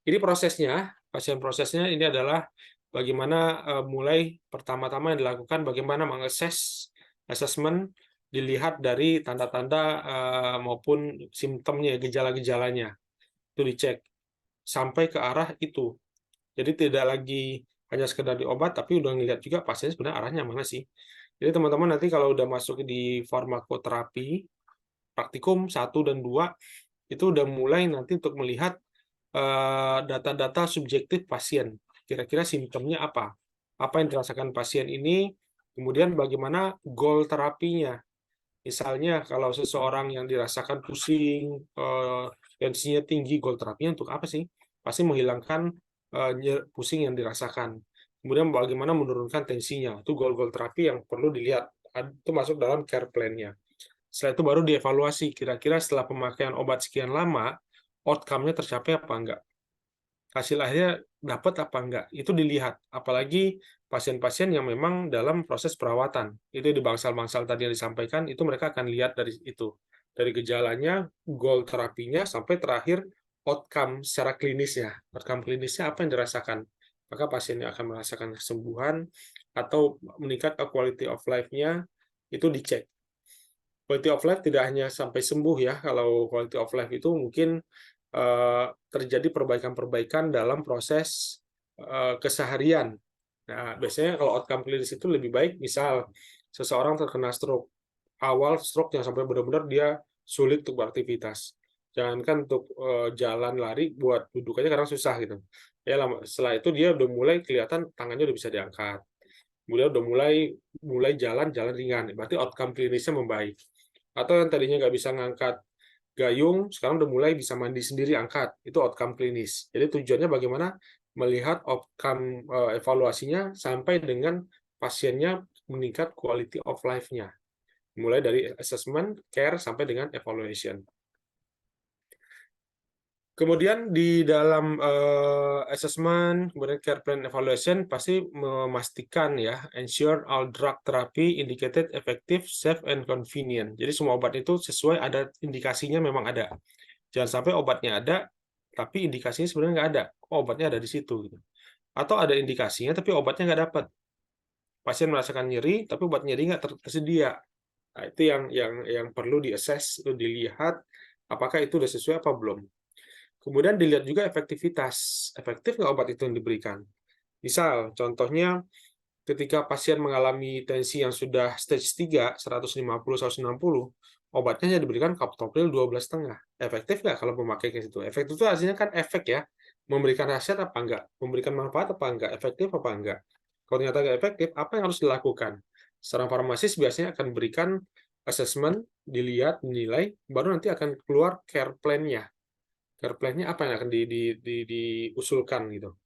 Speaker 1: ini prosesnya, prosesnya ini adalah bagaimana mulai pertama-tama yang dilakukan, bagaimana mengakses assessment, dilihat dari tanda-tanda maupun simptomnya, gejala-gejalanya. Itu dicek. Sampai ke arah itu. Jadi tidak lagi hanya sekedar di obat, tapi udah ngelihat juga pasien sebenarnya arahnya mana sih. Jadi teman-teman nanti kalau udah masuk di farmakoterapi, praktikum 1 dan 2, itu udah mulai nanti untuk melihat data-data subjektif pasien. Kira-kira simptomnya apa? Apa yang dirasakan pasien ini, kemudian bagaimana goal terapinya. Misalnya kalau seseorang yang dirasakan pusing, tensinya tinggi, goal terapinya untuk apa sih? Pasti menghilangkan pusing yang dirasakan. Kemudian bagaimana menurunkan tensinya. Itu goal-goal terapi yang perlu dilihat. Itu masuk dalam care plan-nya. Setelah itu baru dievaluasi. Kira-kira setelah pemakaian obat sekian lama, outcome-nya tercapai apa enggak? Hasil akhirnya dapat apa enggak? Itu dilihat. Apalagi pasien-pasien yang memang dalam proses perawatan. Itu di bangsal-bangsal tadi yang disampaikan, itu mereka akan lihat dari itu. Dari gejalanya, goal terapinya, sampai terakhir outcome secara klinisnya. Outcome klinisnya apa yang dirasakan? Maka pasiennya akan merasakan kesembuhan atau meningkat quality of life-nya, itu dicek. quality of life tidak hanya sampai sembuh ya. Kalau quality of life itu mungkin terjadi perbaikan-perbaikan dalam proses keseharian. Nah, biasanya kalau outcome klinis itu lebih baik, misal seseorang terkena stroke, awal stroke yang sampai benar-benar dia sulit untuk beraktivitas. Jangankan untuk jalan lari, buat duduk aja kadang susah gitu. Ya, setelah itu dia udah mulai kelihatan tangannya udah bisa diangkat. Kemudian udah mulai jalan ringan, berarti outcome klinisnya membaik. Atau yang tadinya nggak bisa ngangkat gayung, sekarang udah mulai bisa mandi sendiri angkat, itu outcome klinis. Jadi tujuannya bagaimana melihat outcome evaluasinya sampai dengan pasiennya meningkat quality of life-nya. Mulai dari assessment, care, sampai dengan evaluation. Kemudian di dalam assessment, kemudian care plan evaluation pasti memastikan ya, ensure all drug therapy indicated effective, safe, and convenient. Jadi semua obat itu sesuai, ada indikasinya memang ada. Jangan sampai obatnya ada, tapi indikasinya sebenarnya nggak ada. Oh, obatnya ada di situ. Gitu. Atau ada indikasinya, tapi obatnya nggak dapat. Pasien merasakan nyeri, tapi obat nyeri nggak tersedia. Nah, itu yang perlu di-assess, dilihat apakah itu sudah sesuai apa belum. Kemudian dilihat juga efektivitas. Efektif nggak obat itu yang diberikan? Misal, contohnya ketika pasien mengalami tensi yang sudah stage 3, 150-160, obatnya hanya diberikan captopril 12,5. Efektif nggak kalau memakai ke situ? Efektif itu artinya kan efek ya. Memberikan khasiat apa enggak? Memberikan manfaat apa enggak? Efektif apa enggak? Kalau ternyata nggak efektif, apa yang harus dilakukan? Seorang farmasis biasanya akan berikan assessment, dilihat, dinilai, baru nanti akan keluar care plan-nya. Care plan-nya apa yang akan diusulkan gitu.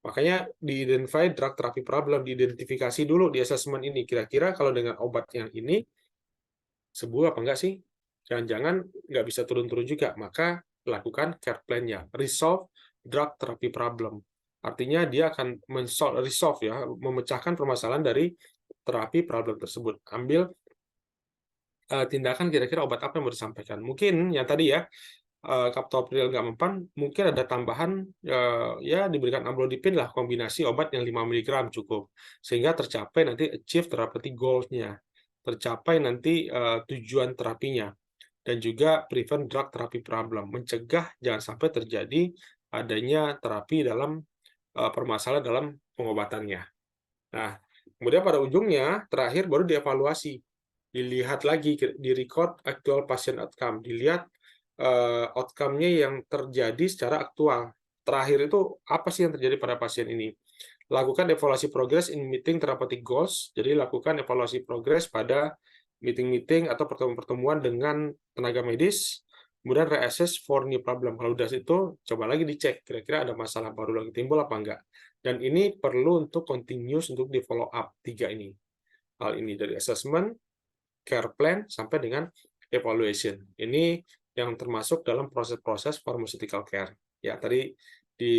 Speaker 1: Makanya di-identify drug therapy problem, diidentifikasi dulu di assessment ini. Kira-kira kalau dengan obat yang ini, sembuh apa enggak sih? Jangan-jangan nggak bisa turun-turun juga. Maka lakukan care plan-nya. Resolve drug therapy problem. Artinya dia akan resolve ya, memecahkan permasalahan dari terapi problem tersebut. Ambil tindakan kira-kira obat apa yang mau disampaikan. Mungkin yang tadi ya, captopril nggak mempan, mungkin ada tambahan ya diberikan amlodipin lah, kombinasi obat yang 5 mg cukup, sehingga tercapai nanti achieve therapeutic goals-nya, tercapai nanti tujuan terapinya, dan juga prevent drug therapy problem, mencegah jangan sampai terjadi adanya terapi dalam permasalahan dalam pengobatannya. Nah, kemudian pada ujungnya terakhir baru dievaluasi, dilihat lagi, di record actual patient outcome, dilihat outcome-nya yang terjadi secara aktual. Terakhir itu apa sih yang terjadi pada pasien ini? Lakukan evaluasi progress in meeting therapeutic goals. Jadi lakukan evaluasi progress pada meeting-meeting atau pertemuan-pertemuan dengan tenaga medis. Kemudian reassess for new problem. Kalau udah itu, coba lagi dicek kira-kira ada masalah baru lagi timbul apa enggak. Dan ini perlu untuk continuous untuk di follow up 3 ini. Hal ini dari assessment, care plan, sampai dengan evaluation. Ini yang termasuk dalam proses-proses pharmaceutical care. Ya, tadi di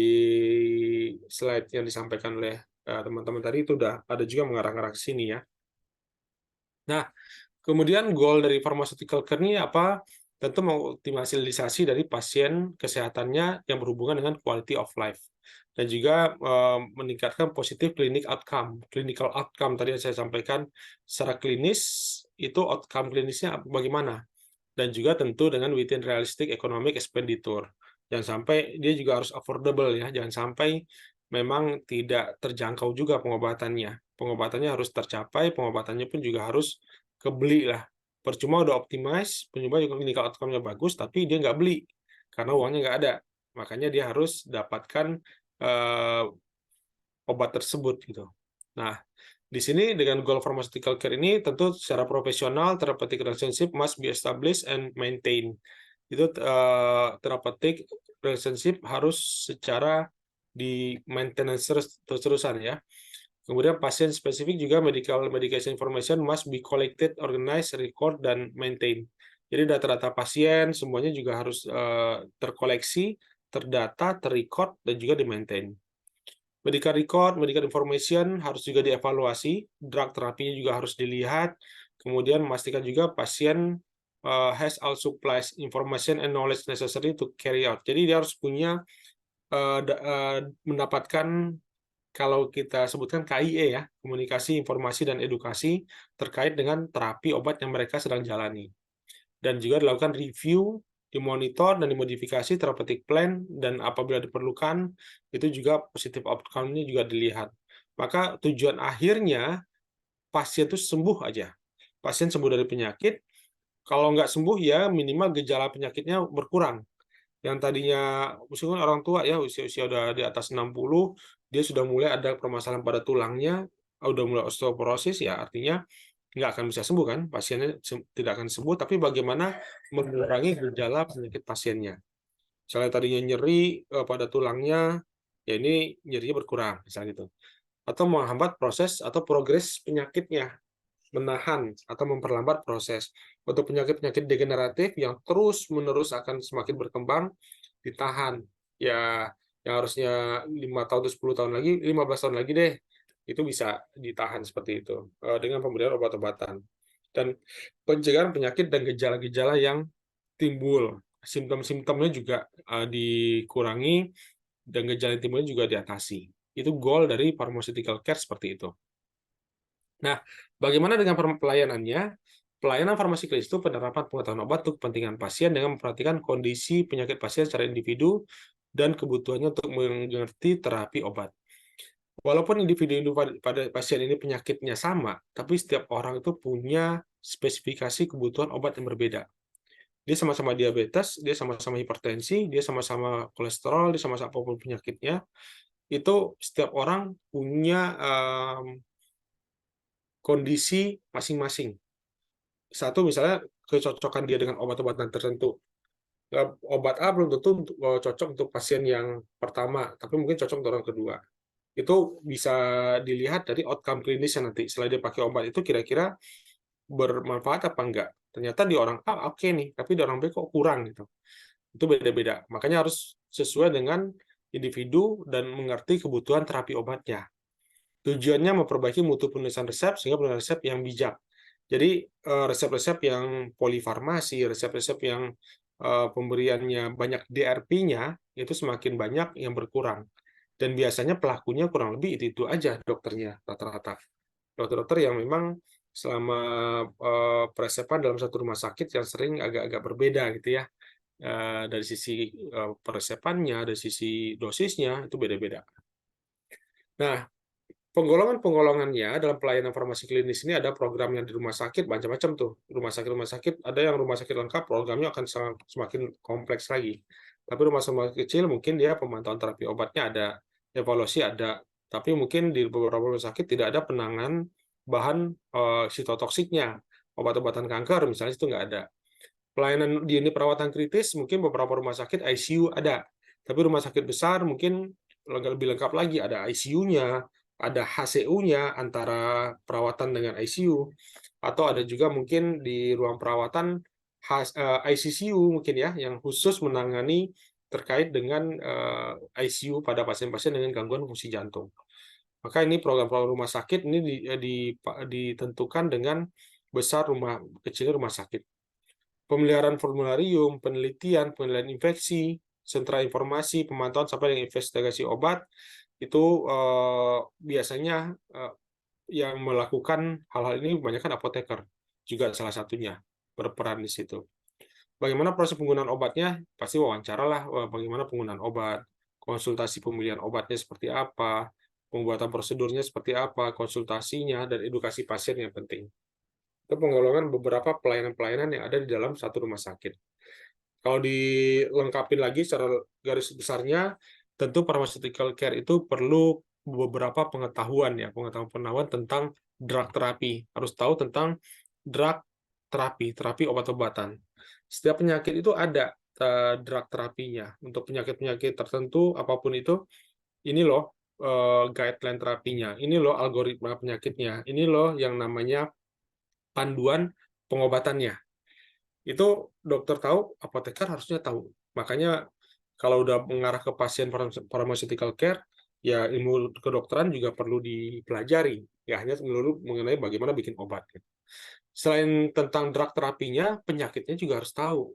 Speaker 1: slide yang disampaikan oleh teman-teman tadi itu udah ada juga mengarah-arah ke sini ya. Nah, kemudian goal dari pharmaceutical care ini apa? Tentu mengoptimalisasi dari pasien kesehatannya yang berhubungan dengan quality of life. Dan juga meningkatkan positif clinical outcome tadi yang saya sampaikan secara klinis, itu outcome klinisnya bagaimana? Dan juga tentu dengan within realistic economic expenditure. Jangan sampai dia juga harus affordable ya, jangan sampai memang tidak terjangkau juga pengobatannya. Pengobatannya harus tercapai, pengobatannya pun juga harus kebeli lah. Percuma udah optimize, penyumbang juga clinical outcome-nya bagus, tapi dia nggak beli karena uangnya nggak ada. Makanya dia harus dapatkan obat tersebut gitu. Nah, di sini dengan goal pharmaceutical care ini tentu secara profesional therapeutic relationship must be established and maintained. Itu therapeutic relationship harus secara di maintenance terus-terusan ya. Kemudian pasien spesifik juga medication information must be collected, organized, record, dan maintain. Jadi data-data pasien semuanya juga harus terkoleksi, terdata, terrecord, dan juga di-maintain. Medical record, medical information harus juga dievaluasi, drug terapinya juga harus dilihat, kemudian memastikan juga pasien has all supplies, information, and knowledge necessary to carry out. Jadi dia harus punya mendapatkan kalau kita sebutkan KIE ya, komunikasi, informasi, dan edukasi terkait dengan terapi obat yang mereka sedang jalani. Dan juga dilakukan review, dimonitor, dan dimodifikasi therapeutic plan, dan apabila diperlukan, itu juga positive outcome-nya juga dilihat. Maka tujuan akhirnya, pasien itu sembuh aja. Pasien sembuh dari penyakit, kalau nggak sembuh ya minimal gejala penyakitnya berkurang. Yang tadinya meskipun orang tua ya usia-usia udah di atas 60, dia sudah mulai ada permasalahan pada tulangnya, udah mulai osteoporosis ya artinya nggak akan bisa sembuh kan, pasiennya tidak akan sembuh, tapi bagaimana mengurangi gejala penyakit pasiennya. Misalnya tadinya nyeri pada tulangnya, ya ini nyerinya berkurang, misalnya gitu. Atau menghambat proses atau progres penyakitnya, menahan atau memperlambat proses. Untuk penyakit-penyakit degeneratif yang terus-menerus akan semakin berkembang, ditahan. Ya, yang harusnya 5 tahun atau 10 tahun lagi, 15 tahun lagi deh, itu bisa ditahan seperti itu dengan pemberian obat-obatan. Dan pencegahan penyakit dan gejala-gejala yang timbul. Simptom-simptomnya juga dikurangi, dan gejala yang timbulnya juga diatasi. Itu goal dari pharmaceutical care seperti itu. Nah, bagaimana dengan pelayanannya? Pelayanan farmasi klinis itu penerapan pengetahuan obat untuk kepentingan pasien dengan memperhatikan kondisi penyakit pasien secara individu dan kebutuhannya untuk mengerti terapi obat. Walaupun individu pada pasien ini penyakitnya sama, tapi setiap orang itu punya spesifikasi kebutuhan obat yang berbeda. Dia sama-sama diabetes, dia sama-sama hipertensi, dia sama-sama kolesterol, dia sama-sama apapun penyakitnya, itu setiap orang punya kondisi masing-masing. Satu misalnya kecocokan dia dengan obat-obatan tertentu. Obat A belum tentu cocok untuk pasien yang pertama, tapi mungkin cocok untuk orang kedua. Itu bisa dilihat dari outcome klinisnya nanti. Setelah dia pakai obat itu kira-kira bermanfaat apa enggak. Ternyata di orang A oke nih, tapi di orang B kok kurang gitu. Itu beda-beda. Makanya harus sesuai dengan individu dan mengerti kebutuhan terapi obatnya. Tujuannya memperbaiki mutu penulisan resep sehingga penulisan resep yang bijak. Jadi resep-resep yang polifarmasi, resep-resep yang pemberiannya banyak DRP-nya itu semakin banyak yang berkurang. Dan biasanya pelakunya kurang lebih itu aja dokternya rata-rata. Dokter-dokter yang memang selama peresepan dalam satu rumah sakit yang sering agak-agak berbeda gitu ya. Dari sisi peresepannya, dari sisi dosisnya itu beda-beda. Nah, penggolongannya dalam pelayanan farmasi klinis ini ada program yang di rumah sakit macam-macam tuh. Rumah sakit ada yang rumah sakit lengkap, programnya akan semakin kompleks lagi. Tapi rumah sakit kecil mungkin dia pemantauan terapi obatnya ada, evaluasi ada. Tapi mungkin di beberapa rumah sakit tidak ada penanganan bahan sitotoksiknya. Obat-obatan kanker misalnya itu nggak ada. Pelayanan di unit perawatan kritis mungkin beberapa rumah sakit ICU ada. Tapi rumah sakit besar mungkin lebih lengkap lagi, ada ICU-nya, ada HCU-nya antara perawatan dengan ICU, atau ada juga mungkin di ruang perawatan ICCU mungkin ya, yang khusus menangani terkait dengan ICU pada pasien-pasien dengan gangguan fungsi jantung. Maka ini program-program rumah sakit ini ditentukan dengan besar kecil rumah sakit. Pemeliharaan formularium, penelitian infeksi, sentra informasi, pemantauan sampai dengan investigasi obat, itu biasanya yang melakukan hal-hal ini kebanyakan apoteker, juga salah satunya berperan di situ. Bagaimana proses penggunaan obatnya? Pasti wawancara lah, bagaimana penggunaan obat, konsultasi pemilihan obatnya seperti apa, pembuatan prosedurnya seperti apa, konsultasinya, dan edukasi pasien yang penting. Itu penggolongan beberapa pelayanan-pelayanan yang ada di dalam satu rumah sakit. Kalau dilengkapi lagi secara garis besarnya, tentu pharmaceutical care itu perlu beberapa pengetahuan tentang drug terapi. Harus tahu tentang drug terapi obat-obatan. Setiap penyakit itu ada drug terapinya. Untuk penyakit-penyakit tertentu, apapun itu, ini loh guideline terapinya, ini loh algoritma penyakitnya, ini loh yang namanya panduan pengobatannya. Itu dokter tahu, apoteker harusnya tahu. Makanya kalau udah mengarah ke pasien pharmaceutical care, ya ilmu kedokteran juga perlu dipelajari. Ya hanya melulu mengenai bagaimana bikin obat. Selain tentang drug terapinya, penyakitnya juga harus tahu.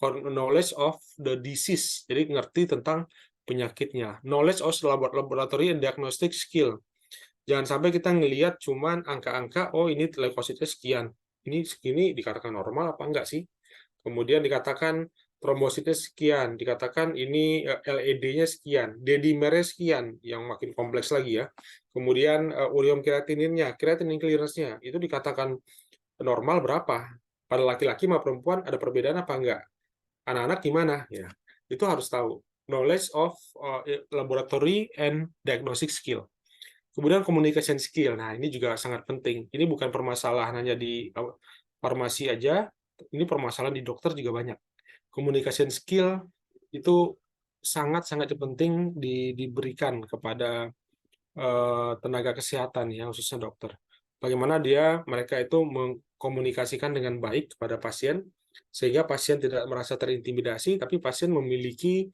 Speaker 1: Knowledge of the disease. Jadi ngerti tentang penyakitnya. Knowledge of laboratory and diagnostic skill. Jangan sampai kita ngelihat cuman angka-angka, oh ini leukositnya sekian, ini segini dikatakan normal apa enggak sih? Kemudian dikatakan trombositnya sekian, dikatakan ini LED-nya sekian, D-dimernya sekian, yang makin kompleks lagi ya. Kemudian ureum kreatininnya, creatinine clearance-nya, itu dikatakan normal berapa? Pada laki-laki sama perempuan ada perbedaan apa enggak? Anak-anak gimana? Ya, itu harus tahu. Knowledge of laboratory and diagnostic skill. Kemudian communication skill. Nah, ini juga sangat penting. Ini bukan permasalahan hanya di farmasi aja, ini permasalahan di dokter juga banyak. Communication skill itu sangat-sangat penting diberikan kepada tenaga kesehatan ya, khususnya dokter. Bagaimana mereka itu mengkomunikasikan dengan baik kepada pasien, sehingga pasien tidak merasa terintimidasi, tapi pasien memiliki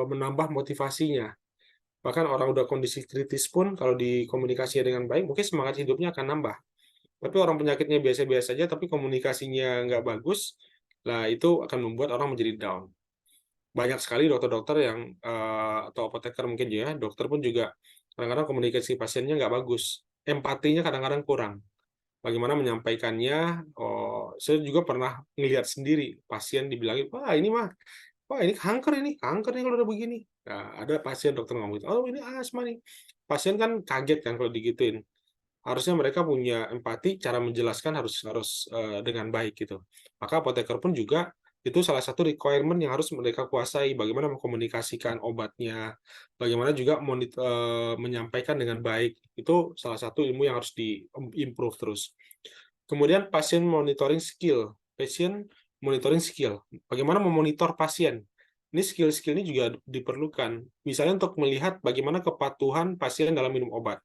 Speaker 1: menambah motivasinya. Bahkan orang udah kondisi kritis pun, kalau dikomunikasinya dengan baik, mungkin semangat hidupnya akan nambah. Tapi orang penyakitnya biasa-biasa saja, tapi komunikasinya nggak bagus, lah itu akan membuat orang menjadi down. Banyak sekali dokter-dokter yang, atau apoteker mungkin ya, dokter pun juga kadang-kadang komunikasi pasiennya nggak bagus. Empatinya kadang-kadang kurang. Bagaimana menyampaikannya, saya juga pernah ngelihat sendiri, pasien dibilangin, wah ini kanker nih kalau udah begini. Nah, ada pasien dokter ngomong gitu, oh ini asma nih. Pasien kan kaget kan kalau digituin. Harusnya mereka punya empati, cara menjelaskan harus dengan baik gitu. Maka apoteker pun juga itu salah satu requirement yang harus mereka kuasai, bagaimana mengkomunikasikan obatnya, bagaimana juga menyampaikan dengan baik. Itu salah satu ilmu yang harus di-improve terus. Kemudian patient monitoring skill. Bagaimana memonitor pasien. Ini skill-skill ini juga diperlukan. Misalnya untuk melihat bagaimana kepatuhan pasien dalam minum obat.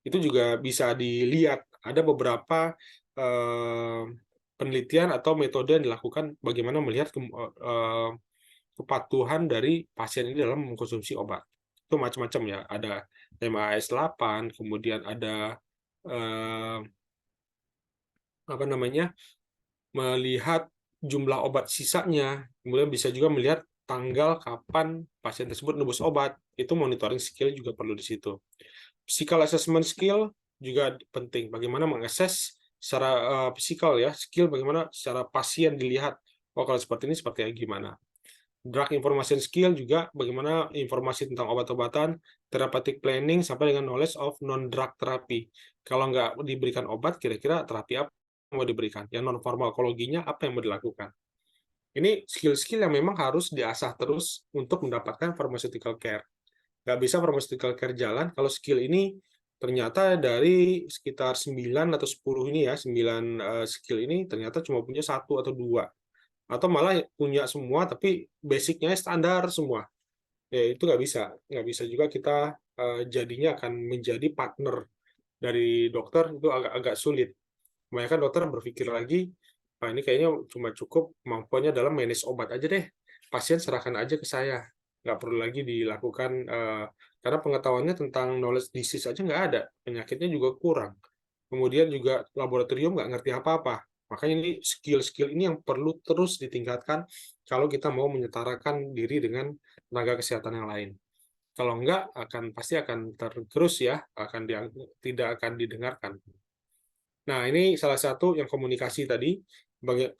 Speaker 1: Itu juga bisa dilihat. Ada beberapa penelitian atau metode yang dilakukan bagaimana melihat kepatuhan dari pasien ini dalam mengkonsumsi obat. Itu macam-macam ya. Ada MAS 8, kemudian ada melihat jumlah obat sisanya, kemudian bisa juga melihat tanggal kapan pasien tersebut nebus obat. Itu monitoring skill juga perlu di situ. Physical assessment skill juga penting. Bagaimana mengakses secara physical ya, skill bagaimana secara pasien dilihat, oh kalau seperti ini seperti gimana. Drug information skill juga bagaimana informasi tentang obat-obatan, therapeutic planning, sampai dengan knowledge of non-drug therapy. Kalau nggak diberikan obat, kira-kira terapi apa yang mau diberikan? Yang non-farmakologinya apa yang mau dilakukan? Ini skill-skill yang memang harus diasah terus untuk mendapatkan pharmaceutical care. Nggak bisa pharmaceutical care jalan kalau skill ini ternyata dari sekitar 9 atau 10 ini ya, 9 skill ini ternyata cuma punya 1 atau 2. Atau malah punya semua tapi basicnya standar semua. Ya itu nggak bisa juga kita jadinya akan menjadi partner dari dokter, itu agak sulit. Kebanyakan dokter berpikir lagi, ini kayaknya cuma cukup kemampuannya dalam manage obat aja deh, pasien serahkan aja ke saya, nggak perlu lagi dilakukan karena pengetahuannya tentang knowledge disease aja nggak ada, penyakitnya juga kurang, kemudian juga laboratorium nggak ngerti apa-apa. Makanya ini skill-skill ini yang perlu terus ditingkatkan kalau kita mau menyetarakan diri dengan tenaga kesehatan yang lain. Kalau enggak, pasti akan tergerus ya, tidak akan didengarkan. Nah, ini salah satu yang komunikasi tadi.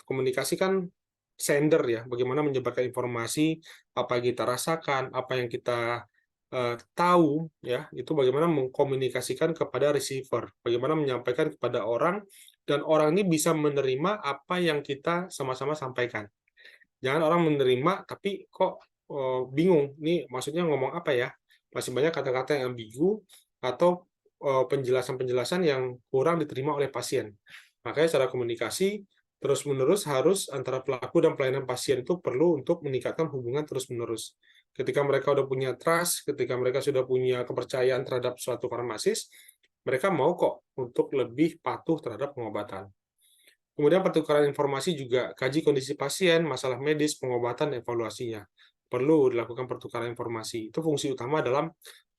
Speaker 1: Komunikasi kan sender ya, bagaimana menyebarkan informasi, apa yang kita rasakan, apa yang kita tahu, ya, itu bagaimana mengkomunikasikan kepada receiver, bagaimana menyampaikan kepada orang, dan orang ini bisa menerima apa yang kita sama-sama sampaikan. Jangan orang menerima, tapi kok bingung, ini maksudnya ngomong apa ya? Masih banyak kata-kata yang ambigu, atau penjelasan-penjelasan yang kurang diterima oleh pasien. Makanya cara komunikasi terus-menerus harus antara pelaku dan pelayanan pasien itu perlu untuk meningkatkan hubungan terus-menerus. Ketika mereka sudah punya trust, ketika mereka sudah punya kepercayaan terhadap suatu farmasis, mereka mau kok untuk lebih patuh terhadap pengobatan. Kemudian pertukaran informasi juga, kaji kondisi pasien, masalah medis, pengobatan, evaluasinya. Perlu dilakukan pertukaran informasi. Itu fungsi utama dalam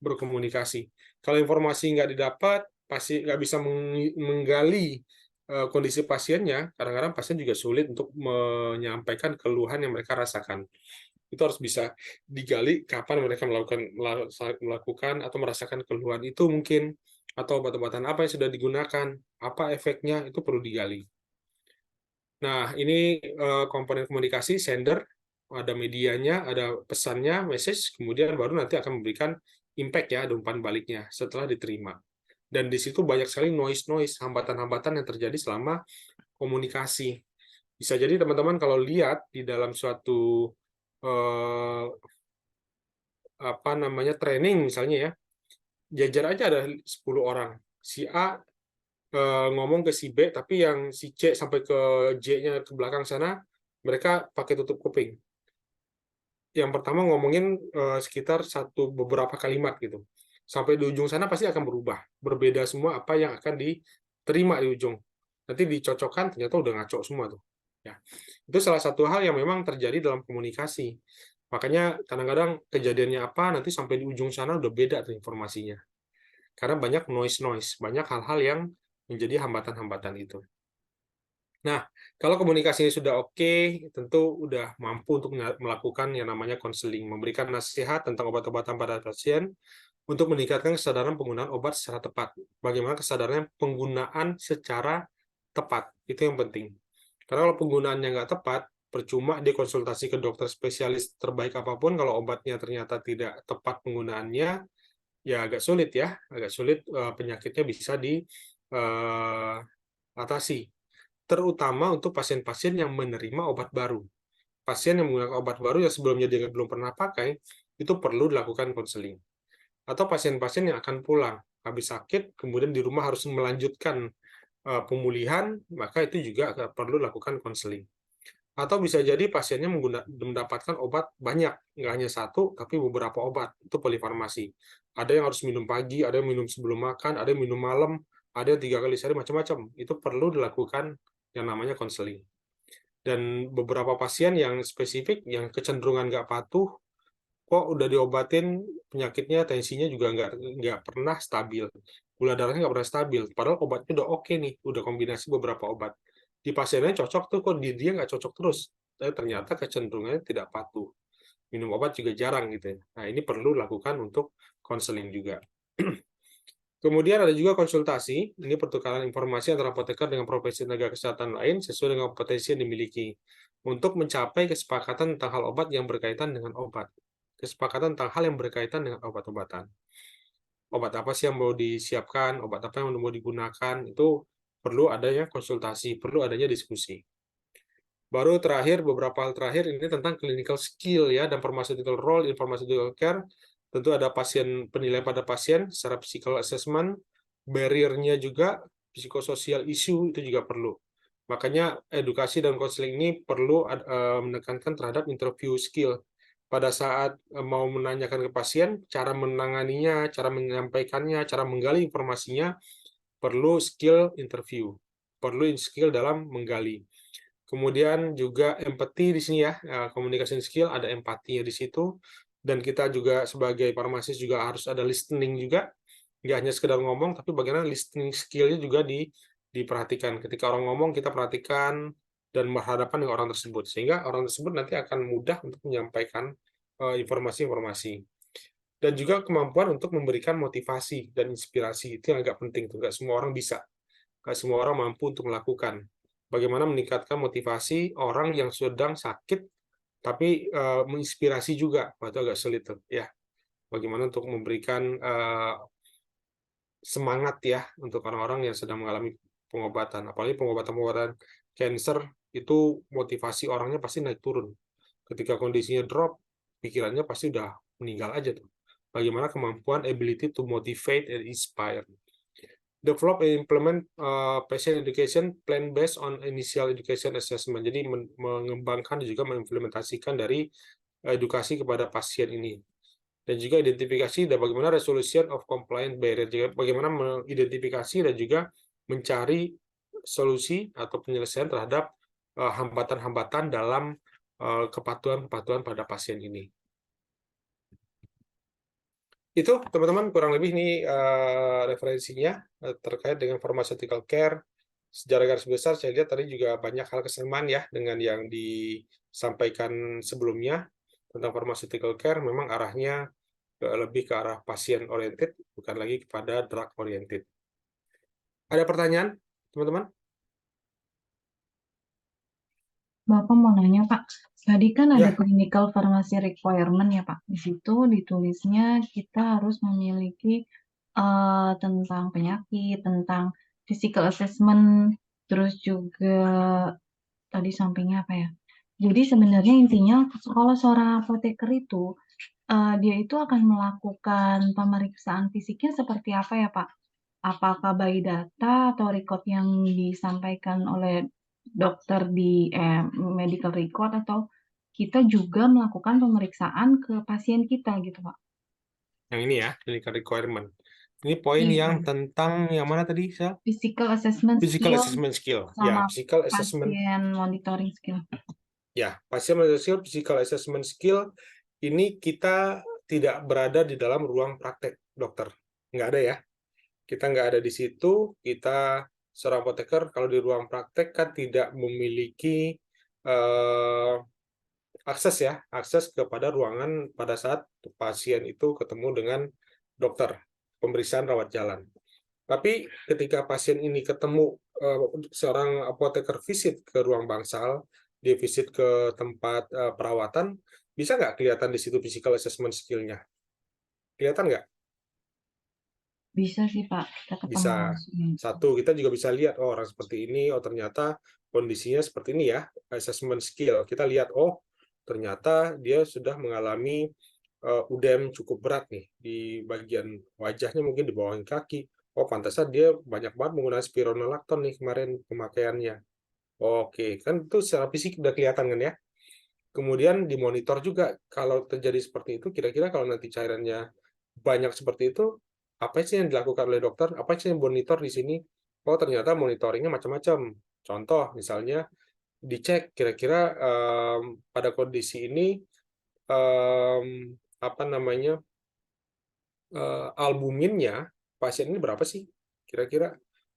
Speaker 1: berkomunikasi. Kalau informasi nggak didapat, pasti nggak bisa menggali kondisi pasiennya, kadang-kadang pasien juga sulit untuk menyampaikan keluhan yang mereka rasakan. Itu harus bisa digali kapan mereka melakukan atau merasakan keluhan itu mungkin, atau obat-obatan apa yang sudah digunakan, apa efeknya, itu perlu digali. Nah, ini komponen komunikasi, sender, ada medianya, ada pesannya, message, kemudian baru nanti akan memberikan impact ya, ada umpan baliknya setelah diterima. Dan di situ banyak sekali noise-noise, hambatan-hambatan yang terjadi selama komunikasi. Bisa jadi teman-teman kalau lihat di dalam suatu training misalnya ya, jajar aja ada 10 orang. Si A ngomong ke si B, tapi yang si C sampai ke J-nya ke belakang sana, mereka pakai tutup kuping. Yang pertama ngomongin sekitar beberapa kalimat gitu. Sampai di ujung sana pasti akan berubah. Berbeda semua apa yang akan diterima di ujung. Nanti dicocokkan, ternyata udah ngaco semua tuh. Ya. Itu salah satu hal yang memang terjadi dalam komunikasi. Makanya kadang-kadang kejadiannya apa, nanti sampai di ujung sana udah beda tuh informasinya. Karena banyak noise-noise, banyak hal-hal yang menjadi hambatan-hambatan itu. Nah, kalau komunikasinya sudah oke, tentu udah mampu untuk melakukan yang namanya konseling, memberikan nasihat tentang obat-obatan pada pasien untuk meningkatkan kesadaran penggunaan obat secara tepat. Bagaimana kesadaran penggunaan secara tepat, itu yang penting. Karena kalau penggunaannya nggak tepat, percuma dia konsultasi ke dokter spesialis terbaik apapun, kalau obatnya ternyata tidak tepat penggunaannya, ya agak sulit ya, agak sulit penyakitnya bisa diatasi. Terutama untuk pasien-pasien yang menerima obat baru. Pasien yang menggunakan obat baru yang sebelumnya dia belum pernah pakai, itu perlu dilakukan konseling. Atau pasien-pasien yang akan pulang, habis sakit, kemudian di rumah harus melanjutkan pemulihan, maka itu juga perlu lakukan konseling. Atau bisa jadi pasiennya mendapatkan obat banyak, nggak hanya satu, tapi beberapa obat. Itu polifarmasi. Ada yang harus minum pagi, ada yang minum sebelum makan, ada yang minum malam, ada yang 3 kali sehari, macam-macam. Itu perlu dilakukan yang namanya konseling. Dan beberapa pasien yang spesifik, yang kecenderungan nggak patuh, kok udah diobatin penyakitnya, tensinya juga nggak pernah stabil. Gula darahnya nggak pernah stabil. Padahal obatnya udah oke nih, udah kombinasi beberapa obat. Di pasiennya cocok tuh, kok di dia nggak cocok terus. Tapi ternyata kecenderungannya tidak patuh. Minum obat juga jarang gitu ya. Nah, ini perlu lakukan untuk konseling juga. Kemudian ada juga konsultasi, ini pertukaran informasi antara apoteker dengan profesi tenaga kesehatan lain sesuai dengan kompetensi yang dimiliki untuk mencapai kesepakatan tentang hal obat yang berkaitan dengan obat. Kesepakatan tentang hal yang berkaitan dengan obat-obatan. Obat apa sih yang mau disiapkan, obat apa yang mau digunakan, itu perlu adanya konsultasi, perlu adanya diskusi. Baru terakhir, beberapa hal terakhir ini tentang clinical skill ya, dan pharmaceutical role in pharmaceutical care. Tentu ada penilaian pada pasien secara physical assessment, barrier-nya juga, psikososial issue itu juga perlu. Makanya edukasi dan konseling ini perlu menekankan terhadap interview skill. Pada saat mau menanyakan ke pasien, cara menanganinya, cara menyampaikannya, cara menggali informasinya, perlu skill interview, perlu skill dalam menggali. Kemudian juga empati di sini ya, communication skill, ada empatinya di situ. Dan kita juga sebagai farmasis juga harus ada listening juga, nggak hanya sekedar ngomong, tapi bagaimana listening skill-nya juga diperhatikan. Ketika orang ngomong, kita perhatikan dan berhadapan dengan orang tersebut, sehingga orang tersebut nanti akan mudah untuk menyampaikan informasi-informasi. Dan juga kemampuan untuk memberikan motivasi dan inspirasi, itu yang agak penting. Nggak semua orang bisa, nggak semua orang mampu untuk melakukan. Bagaimana meningkatkan motivasi orang yang sedang sakit, tapi menginspirasi juga, itu agak sulit tuh ya. Bagaimana untuk memberikan semangat ya untuk orang-orang yang sedang mengalami pengobatan, apalagi pengobatan cancer itu motivasi orangnya pasti naik turun. Ketika kondisinya drop, pikirannya pasti udah meninggal aja tuh. Bagaimana kemampuan ability to motivate and inspire. Develop and implement patient education plan based on initial education assessment. Jadi mengembangkan dan juga mengimplementasikan dari edukasi kepada pasien ini. Dan juga identifikasi dan bagaimana resolution of compliance barrier. Juga bagaimana mengidentifikasi dan juga mencari solusi atau penyelesaian terhadap hambatan-hambatan dalam kepatuhan-kepatuhan pada pasien ini. Itu teman-teman kurang lebih ini referensinya terkait dengan pharmaceutical care. Secara garis besar saya lihat tadi juga banyak hal kesamaan ya dengan yang disampaikan sebelumnya. tentang pharmaceutical care memang arahnya lebih ke arah pasien oriented, bukan lagi kepada drug oriented. Ada pertanyaan, teman-teman?
Speaker 8: Bapak mau nanya, Pak. Tadi kan ada
Speaker 1: Ya.
Speaker 8: clinical pharmacy requirement ya, Pak. Di situ ditulisnya kita harus memiliki tentang penyakit, tentang physical assessment, terus juga tadi sampingnya apa ya? Jadi sebenarnya intinya kalau seorang apoteker itu dia itu akan melakukan pemeriksaan fisiknya seperti apa ya, Pak? Apakah by data atau record yang disampaikan oleh dokter di medical record, atau kita juga melakukan pemeriksaan ke pasien kita gitu, Pak?
Speaker 1: Yang ini ya, clinical requirement. Ini poin
Speaker 8: Iya.
Speaker 1: yang tentang yang mana tadi, Sal?
Speaker 8: Physical assessment
Speaker 1: Physical
Speaker 8: skill
Speaker 1: assessment skill.
Speaker 8: sama
Speaker 1: Ya, physical assessment.
Speaker 8: pasien monitoring skill.
Speaker 1: Ya, pasien monitoring physical assessment skill ini kita tidak berada di dalam ruang praktek, dokter. Nggak ada ya. Kita nggak ada di situ. Kita seorang apoteker kalau di ruang praktek kan tidak memiliki akses kepada ruangan pada saat pasien itu ketemu dengan dokter, pemeriksaan rawat jalan. Tapi ketika pasien ini ketemu seorang apoteker visit ke ruang bangsal, dia visit ke tempat perawatan, bisa nggak kelihatan di situ physical assessment skill-nya? Kelihatan nggak?
Speaker 8: Bisa sih, Pak. Kita ketemu
Speaker 1: Bisa.
Speaker 8: langsung.
Speaker 1: Satu, kita juga bisa lihat, oh orang seperti ini, oh ternyata kondisinya seperti ini ya, assessment skill. Kita lihat, oh ternyata dia sudah mengalami udem cukup berat nih, di bagian wajahnya mungkin di bawah kaki. Oh pantasnya dia banyak banget menggunakan spironolakton nih kemarin pemakaiannya. Oke, kan itu secara fisik udah kelihatan kan ya. Kemudian dimonitor juga, kalau terjadi seperti itu, kira-kira kalau nanti cairannya banyak seperti itu, apa sih yang dilakukan oleh dokter? Apa sih yang monitor di sini? Oh, ternyata monitoringnya macam-macam. Contoh, misalnya dicek kira-kira pada kondisi ini apa namanya albuminnya pasien ini berapa sih? Kira-kira,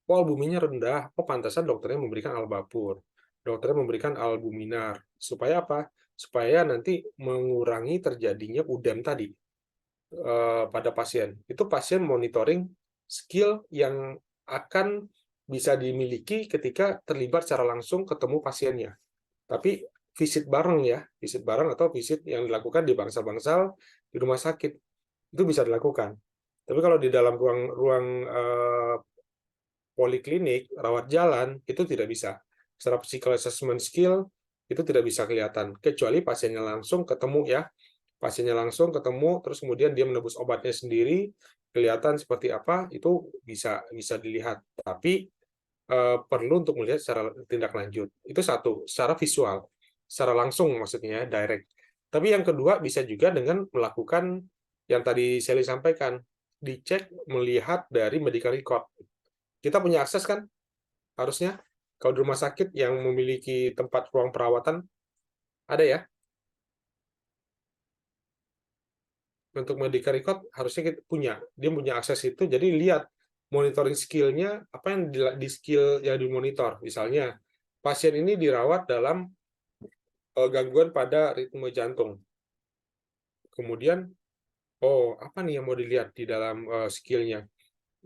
Speaker 1: oh albuminnya rendah, oh pantasan dokternya memberikan albapur, dokternya memberikan albuminar, supaya apa? Supaya nanti mengurangi terjadinya udem tadi pada pasien. Itu pasien monitoring skill yang akan bisa dimiliki ketika terlibat secara langsung ketemu pasiennya. Tapi visit bareng ya, visit bareng atau visit yang dilakukan di bangsal-bangsal di rumah sakit, itu bisa dilakukan. Tapi kalau di dalam ruang poliklinik, rawat jalan, itu tidak bisa. Secara physical assessment skill, itu tidak bisa kelihatan. Kecuali pasiennya langsung ketemu ya. Pasiennya langsung ketemu, terus kemudian dia menebus obatnya sendiri, kelihatan seperti apa, itu bisa dilihat. Tapi perlu untuk melihat secara tindak lanjut. Itu satu, secara visual. Secara langsung maksudnya, direct. Tapi yang kedua bisa juga dengan melakukan yang tadi Sally sampaikan, dicek melihat dari medical record. Kita punya akses kan? Harusnya. Kalau di rumah sakit yang memiliki tempat ruang perawatan, ada ya? Untuk medical record harusnya kita punya. Dia punya akses itu, jadi lihat monitoring skill-nya, apa yang di skill yang dimonitor. Misalnya, pasien ini dirawat dalam gangguan pada ritme jantung. Kemudian, oh apa nih yang mau dilihat di dalam skill-nya?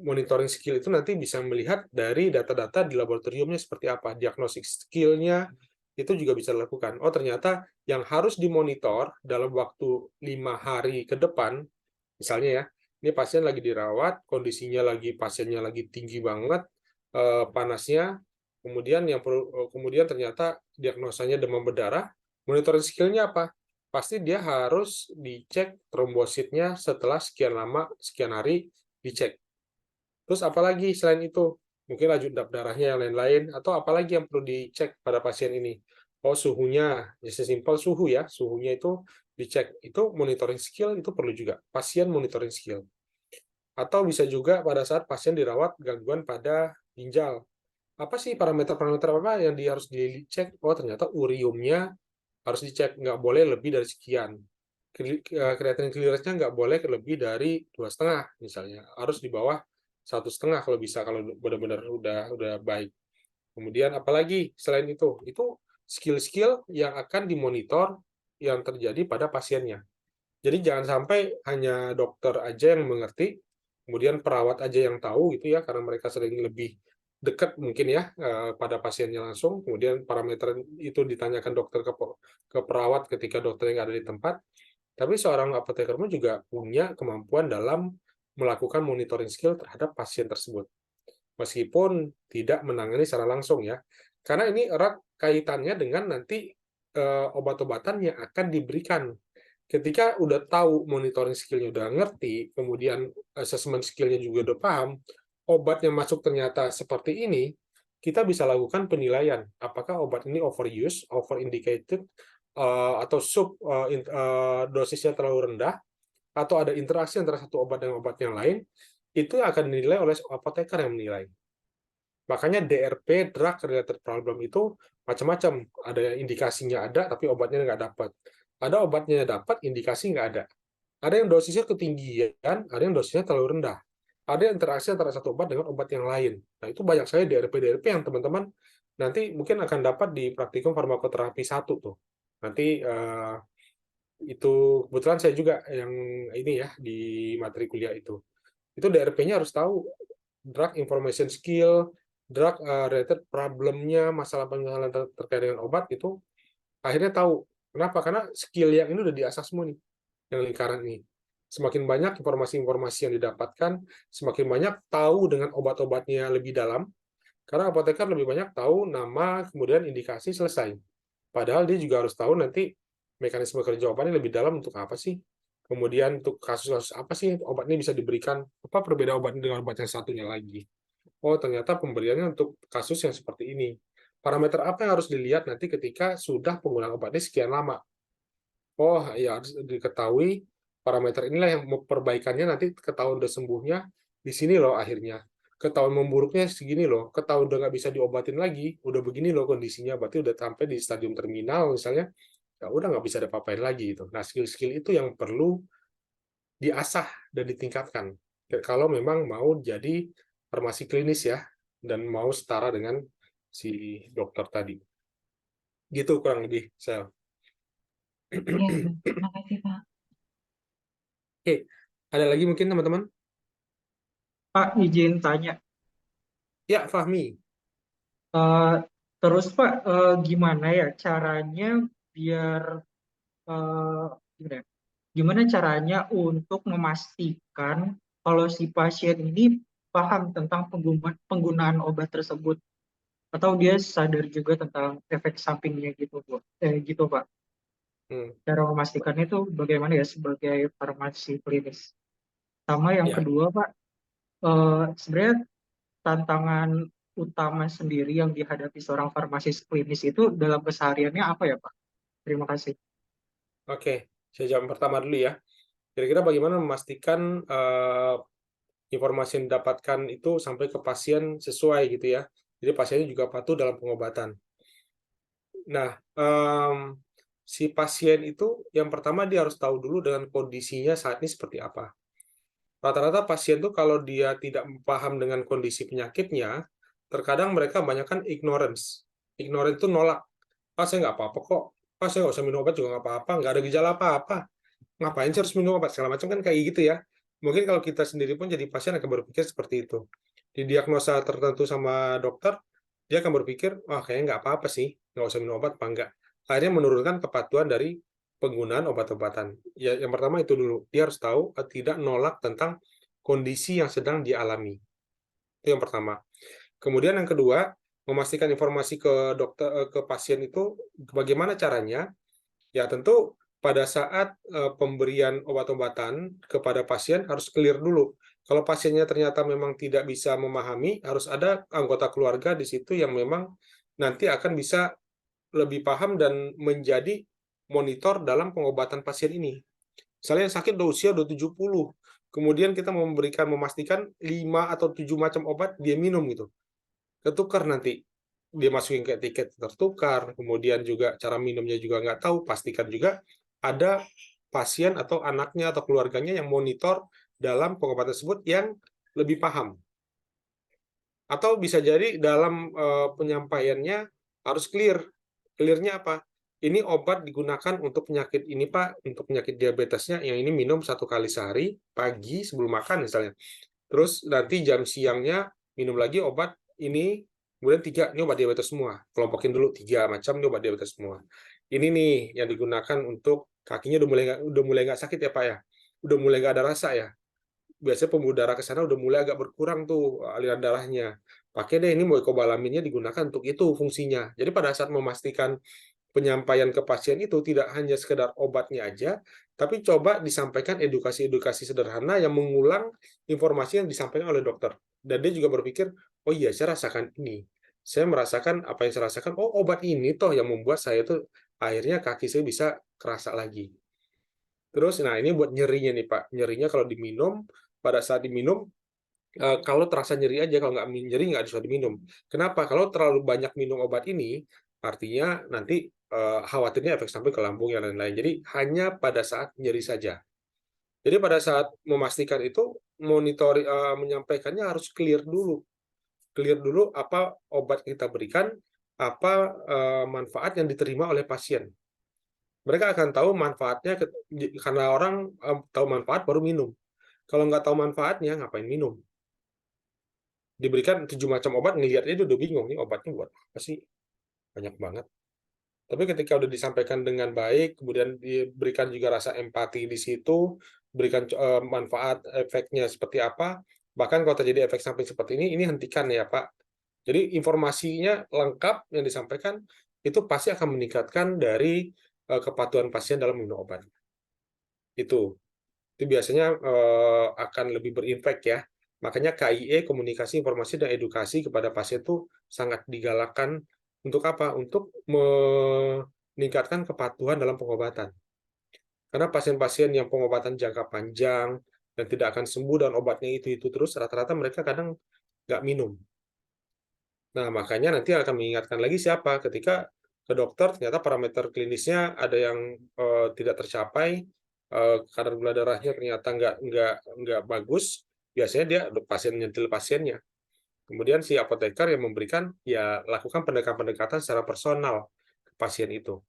Speaker 1: Monitoring skill itu nanti bisa melihat dari data-data di laboratoriumnya seperti apa. Diagnostic skill-nya itu juga bisa dilakukan. Oh ternyata yang harus dimonitor dalam waktu 5 hari ke depan, misalnya ya, ini pasien lagi dirawat, kondisinya pasiennya lagi tinggi banget, panasnya, kemudian ternyata diagnosanya demam berdarah, monitoring skill-nya apa? Pasti dia harus dicek trombositnya setelah sekian lama, sekian hari dicek. Terus apalagi selain itu? Mungkin laju darahnya yang lain-lain, atau apalagi yang perlu dicek pada pasien ini? Oh, suhunya. Ya, sesimpel suhu ya. Suhunya itu dicek. Itu monitoring skill, itu perlu juga. Pasien monitoring skill. Atau bisa juga pada saat pasien dirawat gangguan pada ginjal. Apa sih parameter-parameter apa yang harus dicek? Oh, ternyata uriumnya harus dicek. Nggak boleh lebih dari sekian. Creatinine clearance-nya nggak boleh lebih dari 2,5 misalnya. Harus di bawah 1,5 kalau bisa, kalau benar-benar udah baik. Kemudian apalagi selain itu skill-skill yang akan dimonitor yang terjadi pada pasiennya. Jadi jangan sampai hanya dokter aja yang mengerti, kemudian perawat aja yang tahu gitu ya, karena mereka sering lebih dekat mungkin ya pada pasiennya langsung, kemudian parameter itu ditanyakan dokter ke perawat ketika dokternya nggak ada di tempat. Tapi seorang apoteker juga punya kemampuan dalam melakukan monitoring skill terhadap pasien tersebut, meskipun tidak menangani secara langsung ya. Karena ini erat kaitannya dengan nanti obat-obatan yang akan diberikan. Ketika udah tahu monitoring skill-nya udah ngerti, kemudian assessment skill-nya juga udah paham, obat yang masuk ternyata seperti ini, kita bisa lakukan penilaian apakah obat ini overuse, overindicated, atau dosisnya terlalu rendah, atau ada interaksi antara satu obat dengan obat yang lain, itu akan dinilai oleh apoteker yang menilai. Makanya DRP, drug related problem, itu macam-macam. Ada indikasinya ada, tapi obatnya nggak dapat. Ada obatnya dapat, indikasi nggak ada. Ada yang dosisnya ketinggian, ada yang dosisnya terlalu rendah. Ada interaksi antara satu obat dengan obat yang lain. Nah, itu banyak sekali DRP yang teman-teman nanti mungkin akan dapat di praktikum farmakoterapi 1 tuh. Nanti itu kebetulan saya juga yang ini ya di materi kuliah itu. Itu DRP-nya harus tahu drug information skill, drug related problemnya, masalah pengenalan terkait dengan obat itu akhirnya tahu. Kenapa? Karena skill yang ini udah diasah semua nih, yang lingkaran ini. Semakin banyak informasi-informasi yang didapatkan, semakin banyak tahu dengan obat-obatnya lebih dalam, karena apoteker lebih banyak tahu nama, kemudian indikasi, selesai. Padahal dia juga harus tahu nanti mekanisme kerja obatnya lebih dalam untuk apa sih, kemudian untuk kasus-kasus apa sih obat ini bisa diberikan, apa perbedaan obat ini dengan obat yang satunya lagi. Oh, ternyata pemberiannya untuk kasus yang seperti ini. Parameter apa yang harus dilihat nanti ketika sudah penggunaan obat ini sekian lama? Oh, ya harus diketahui parameter inilah yang perbaikannya nanti ketahuan udah sembuhnya di sini loh akhirnya. Ketahuan memburuknya segini loh, ketahuan udah nggak bisa diobatin lagi, udah begini loh kondisinya, berarti udah sampai di stadium terminal misalnya, ya udah nggak bisa diapa-apain lagi itu. Nah, skill-skill itu yang perlu diasah dan ditingkatkan kalau memang mau jadi farmasi klinis ya, dan mau setara dengan si dokter tadi. Gitu kurang lebih, Sel.
Speaker 8: Iya, terima kasih, Pak.
Speaker 1: Oke, ada lagi mungkin teman-teman?
Speaker 9: Pak, izin tanya.
Speaker 1: Ya, Fahmi.
Speaker 9: Terus Pak, gimana ya caranya biar gimana caranya untuk memastikan kalau si pasien ini paham tentang penggunaan obat tersebut, atau dia sadar juga tentang efek sampingnya gitu, Bu. Gitu Pak. Cara memastikannya itu bagaimana ya sebagai farmasi klinis. Sama yang kedua Pak, sebenarnya tantangan utama sendiri yang dihadapi seorang farmasis klinis itu dalam kesehariannya apa ya Pak? Terima kasih.
Speaker 1: Oke, saya jawab pertama dulu ya. Kira-kira bagaimana memastikan informasi yang didapatkan itu sampai ke pasien sesuai gitu ya. Jadi pasiennya juga patuh dalam pengobatan. Nah, si pasien itu yang pertama dia harus tahu dulu dengan kondisinya saat ini seperti apa. Rata-rata pasien tuh kalau dia tidak paham dengan kondisi penyakitnya, terkadang mereka banyakkan ignorance. Ignorance itu nolak. Saya nggak apa-apa kok. Saya nggak usah minum obat juga nggak apa-apa. Nggak ada gejala apa-apa. Ngapain sih harus minum obat? Segala macam kan kayak gitu ya. Mungkin kalau kita sendiri pun jadi pasien akan berpikir seperti itu. Di diagnosa tertentu sama dokter, dia akan berpikir, wah kayaknya nggak apa-apa sih. Nggak usah minum obat, apa enggak. Akhirnya menurunkan kepatuhan dari penggunaan obat-obatan. Ya, yang pertama itu dulu. Dia harus tahu tidak nolak tentang kondisi yang sedang dialami. Itu yang pertama. Kemudian yang kedua, memastikan informasi ke dokter ke pasien itu bagaimana caranya? Ya tentu pada saat pemberian obat-obatan kepada pasien harus clear dulu. Kalau pasiennya ternyata memang tidak bisa memahami, harus ada anggota keluarga di situ yang memang nanti akan bisa lebih paham dan menjadi monitor dalam pengobatan pasien ini. Misalnya yang sakit udah usia 70, kemudian kita memastikan 5 atau 7 macam obat dia minum gitu. Ketukar nanti, dia masukin ke etiket tertukar, kemudian juga cara minumnya juga nggak tahu, pastikan juga ada pasien atau anaknya atau keluarganya yang monitor dalam pengobatan tersebut yang lebih paham. Atau bisa jadi dalam penyampaiannya harus clear. Clearnya apa? ini obat digunakan untuk penyakit ini Pak, untuk penyakit diabetesnya yang ini minum 1 kali sehari, pagi sebelum makan misalnya. Terus nanti jam siangnya minum lagi obat ini, kemudian 3, ini obat diabetes semua. Kelompokin dulu 3 macam ini obat diabetes semua. Ini nih yang digunakan untuk kakinya udah mulai nggak sakit ya Pak ya. Udah mulai nggak ada rasa ya. Biasanya pembuluh darah ke sana udah mulai agak berkurang tuh aliran darahnya. Pakai deh ini mecobalaminnya digunakan untuk itu fungsinya. Jadi pada saat memastikan penyampaian ke pasien itu tidak hanya sekedar obatnya aja, tapi coba disampaikan edukasi-edukasi sederhana yang mengulang informasi yang disampaikan oleh dokter. Dan dia juga berpikir, oh iya saya rasakan ini. Saya merasakan apa yang saya rasakan, oh obat ini toh yang membuat saya tuh akhirnya kaki saya bisa kerasa lagi. Terus, nah ini buat nyerinya nih Pak. Nyerinya kalau diminum, pada saat diminum, kalau terasa nyeri aja, kalau nggak nyeri nggak bisa diminum. Kenapa? Kalau terlalu banyak minum obat ini, artinya nanti khawatirnya efek samping ke lambung dan lain-lain. Jadi hanya pada saat nyeri saja. Jadi pada saat memastikan itu, menyampaikannya harus clear dulu. Clear dulu apa obat kita berikan, apa manfaat yang diterima oleh pasien. Mereka akan tahu manfaatnya karena orang tahu manfaat baru minum. Kalau nggak tahu manfaatnya, ngapain minum? Diberikan 7 macam obat, ngelihatnya udah bingung, nih obatnya buat apa sih? Banyak banget. Tapi ketika udah disampaikan dengan baik, kemudian diberikan juga rasa empati di situ, berikan manfaat efeknya seperti apa, bahkan kalau terjadi efek samping seperti ini hentikan ya Pak. Jadi informasinya lengkap yang disampaikan, itu pasti akan meningkatkan dari kepatuhan pasien dalam minum obat. Itu biasanya akan lebih berimpact ya. Makanya KIE, komunikasi, informasi, dan edukasi kepada pasien itu sangat digalakkan untuk apa? Untuk meningkatkan kepatuhan dalam pengobatan. Karena pasien-pasien yang pengobatan jangka panjang dan tidak akan sembuh dan obatnya itu terus, rata-rata mereka kadang nggak minum. Nah, makanya nanti akan mengingatkan lagi siapa ketika ke dokter ternyata parameter klinisnya ada yang tidak tercapai, kadar gula darahnya ternyata nggak bagus, biasanya dia pasien nyentil pasiennya. Kemudian si apoteker yang memberikan, ya lakukan pendekatan-pendekatan secara personal ke pasien itu.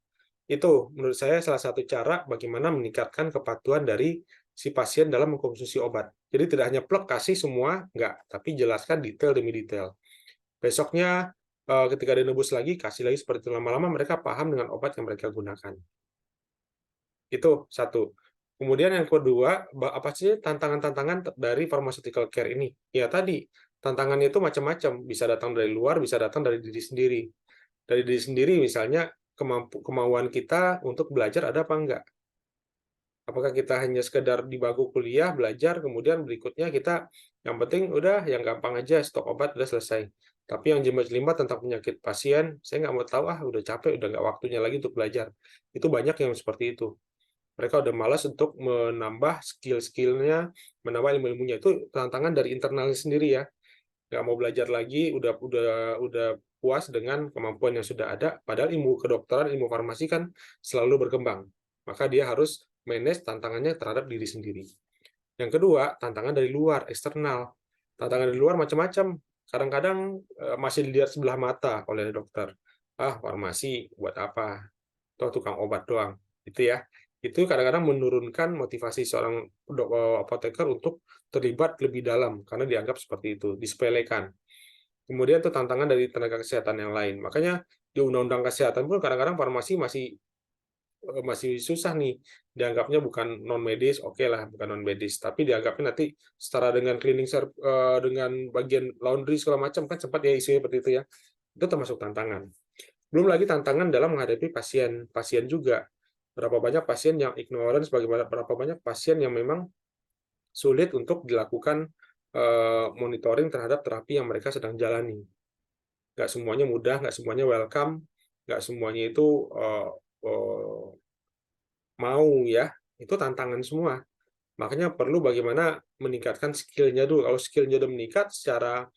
Speaker 1: Itu menurut saya salah satu cara bagaimana meningkatkan kepatuhan dari si pasien dalam mengkonsumsi obat. Jadi tidak hanya plek kasih semua, enggak, tapi jelaskan detail demi detail. Besoknya ketika dinebus lagi, kasih lagi seperti itu. Lama-lama mereka paham dengan obat yang mereka gunakan. Itu satu. Kemudian yang kedua, apa sih tantangan-tantangan dari pharmaceutical care ini? Ya tadi, tantangannya itu macam-macam. Bisa datang dari luar, bisa datang dari diri sendiri. Dari diri sendiri misalnya, kemauan kita untuk belajar ada apa enggak? Apakah kita hanya sekedar di bangku kuliah, belajar, kemudian berikutnya kita, yang penting udah, yang gampang aja, stok obat udah selesai. Tapi yang jelimet-jelimet tentang penyakit pasien, saya nggak mau tahu, udah capek, udah nggak waktunya lagi untuk belajar. Itu banyak yang seperti itu. Mereka udah malas untuk menambah skill-skillnya, menambah ilmu-ilmunya. Itu tantangan dari internalnya sendiri ya. Nggak mau belajar lagi, udah puas dengan kemampuan yang sudah ada, padahal ilmu kedokteran, ilmu farmasi kan selalu berkembang. Maka dia harus manage tantangannya terhadap diri sendiri. Yang kedua, tantangan dari luar, eksternal. Tantangan dari luar macam-macam. Kadang-kadang masih dilihat sebelah mata oleh dokter. Farmasi buat apa? Toh tukang obat doang. Itu ya. Itu kadang-kadang menurunkan motivasi seorang apoteker untuk terlibat lebih dalam karena dianggap seperti itu, disepelekan. Kemudian itu tantangan dari tenaga kesehatan yang lain. Makanya di undang-undang kesehatan pun kadang-kadang farmasi masih susah nih, dianggapnya bukan non medis, oke lah bukan non medis, tapi dianggapnya nanti setara dengan cleaning dengan bagian laundry segala macam kan sempat ya isunya seperti itu ya. Itu termasuk tantangan. Belum lagi tantangan dalam menghadapi pasien juga. Berapa banyak pasien yang ignorance, berapa banyak pasien yang memang sulit untuk dilakukan monitoring terhadap terapi yang mereka sedang jalani. Nggak semuanya mudah, nggak semuanya welcome, nggak semuanya itu mau ya, itu tantangan semua. Makanya perlu bagaimana meningkatkan skill-nya dulu. Kalau skill-nya udah meningkat secara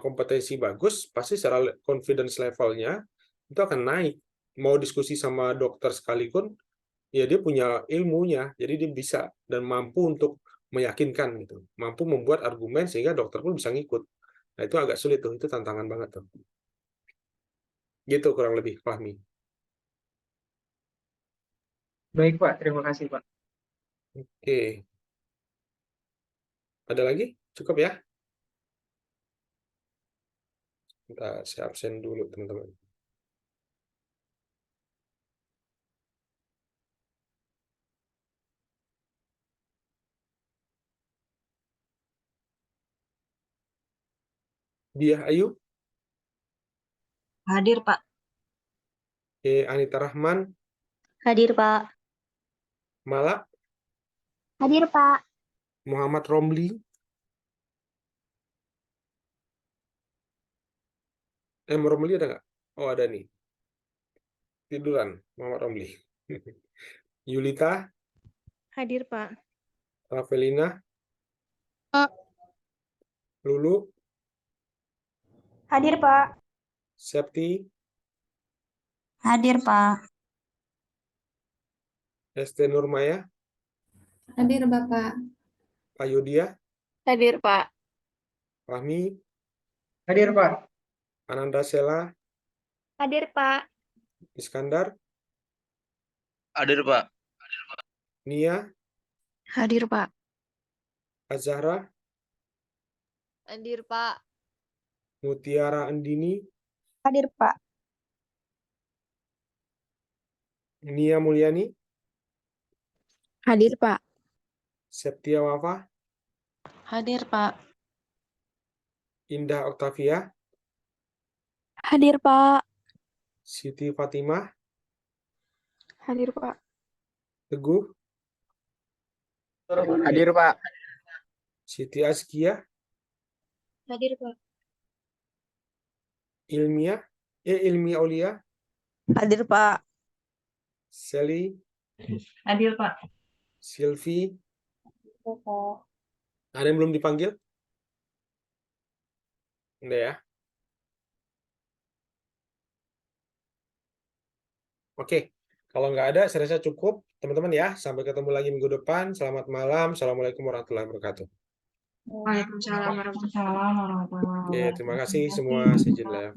Speaker 1: kompetensi bagus, pasti secara confidence level-nya itu akan naik. Mau diskusi sama dokter sekalipun, ya dia punya ilmunya, jadi dia bisa dan mampu untuk meyakinkan gitu, mampu membuat argumen sehingga dokter pun bisa ngikut. Nah itu agak sulit tuh, itu tantangan banget tuh. Gitu kurang lebih, Fahmi.
Speaker 9: Baik, Pak. Terima kasih, Pak.
Speaker 1: Oke. Ada lagi? Cukup ya? Saya absen dulu, teman-teman. Diah Ayu,
Speaker 10: Hadir, Pak.
Speaker 1: Anita Rahman,
Speaker 3: Hadir, Pak.
Speaker 1: Mala,
Speaker 3: Hadir, Pak.
Speaker 1: Muhammad Romli, Romli ada nggak? Oh, ada nih. Tiduran, Muhammad Romli. Yulita,
Speaker 7: Hadir, Pak.
Speaker 1: Ravelina, Lulu,
Speaker 3: Hadir, Pak.
Speaker 1: Septi,
Speaker 4: Hadir, Pak.
Speaker 1: Este Nurmaya,
Speaker 8: Hadir, Bapak.
Speaker 1: Ayudia,
Speaker 6: Hadir, Pak.
Speaker 1: Fahmi,
Speaker 9: Hadir, Pak.
Speaker 1: Ananda Sela,
Speaker 3: Hadir, Pak.
Speaker 1: Iskandar,
Speaker 11: Hadir, Pak.
Speaker 1: Nia,
Speaker 7: Hadir, Pak.
Speaker 1: Azahra,
Speaker 5: Hadir, Pak.
Speaker 1: Mutiara Andini,
Speaker 3: Hadir, Pak.
Speaker 1: Nia Mulyani,
Speaker 7: Hadir, Pak.
Speaker 1: Septia Wafa,
Speaker 7: Hadir, Pak.
Speaker 1: Indah Oktavia,
Speaker 6: Hadir, Pak.
Speaker 1: Siti Fatimah,
Speaker 6: Hadir, Pak.
Speaker 1: Teguh,
Speaker 11: Hadir, Pak.
Speaker 1: Siti Azkia,
Speaker 3: Hadir, Pak.
Speaker 1: Ilmi Aulia,
Speaker 6: Hadir, Pak.
Speaker 1: Sally,
Speaker 8: Hadir, Pak.
Speaker 1: Silvi, ada yang belum dipanggil? Enggak ya? Oke, kalau nggak ada, saya rasa cukup. Teman-teman ya, sampai ketemu lagi minggu depan. Selamat malam. Assalamualaikum warahmatullahi wabarakatuh.
Speaker 6: Waalaikumsalam warahmatullahi wabarakatuh.
Speaker 8: Waalaikumsalam warahmatullahi
Speaker 1: Oke, terima kasih
Speaker 8: wabarakatuh.
Speaker 1: semua. Saya izin live.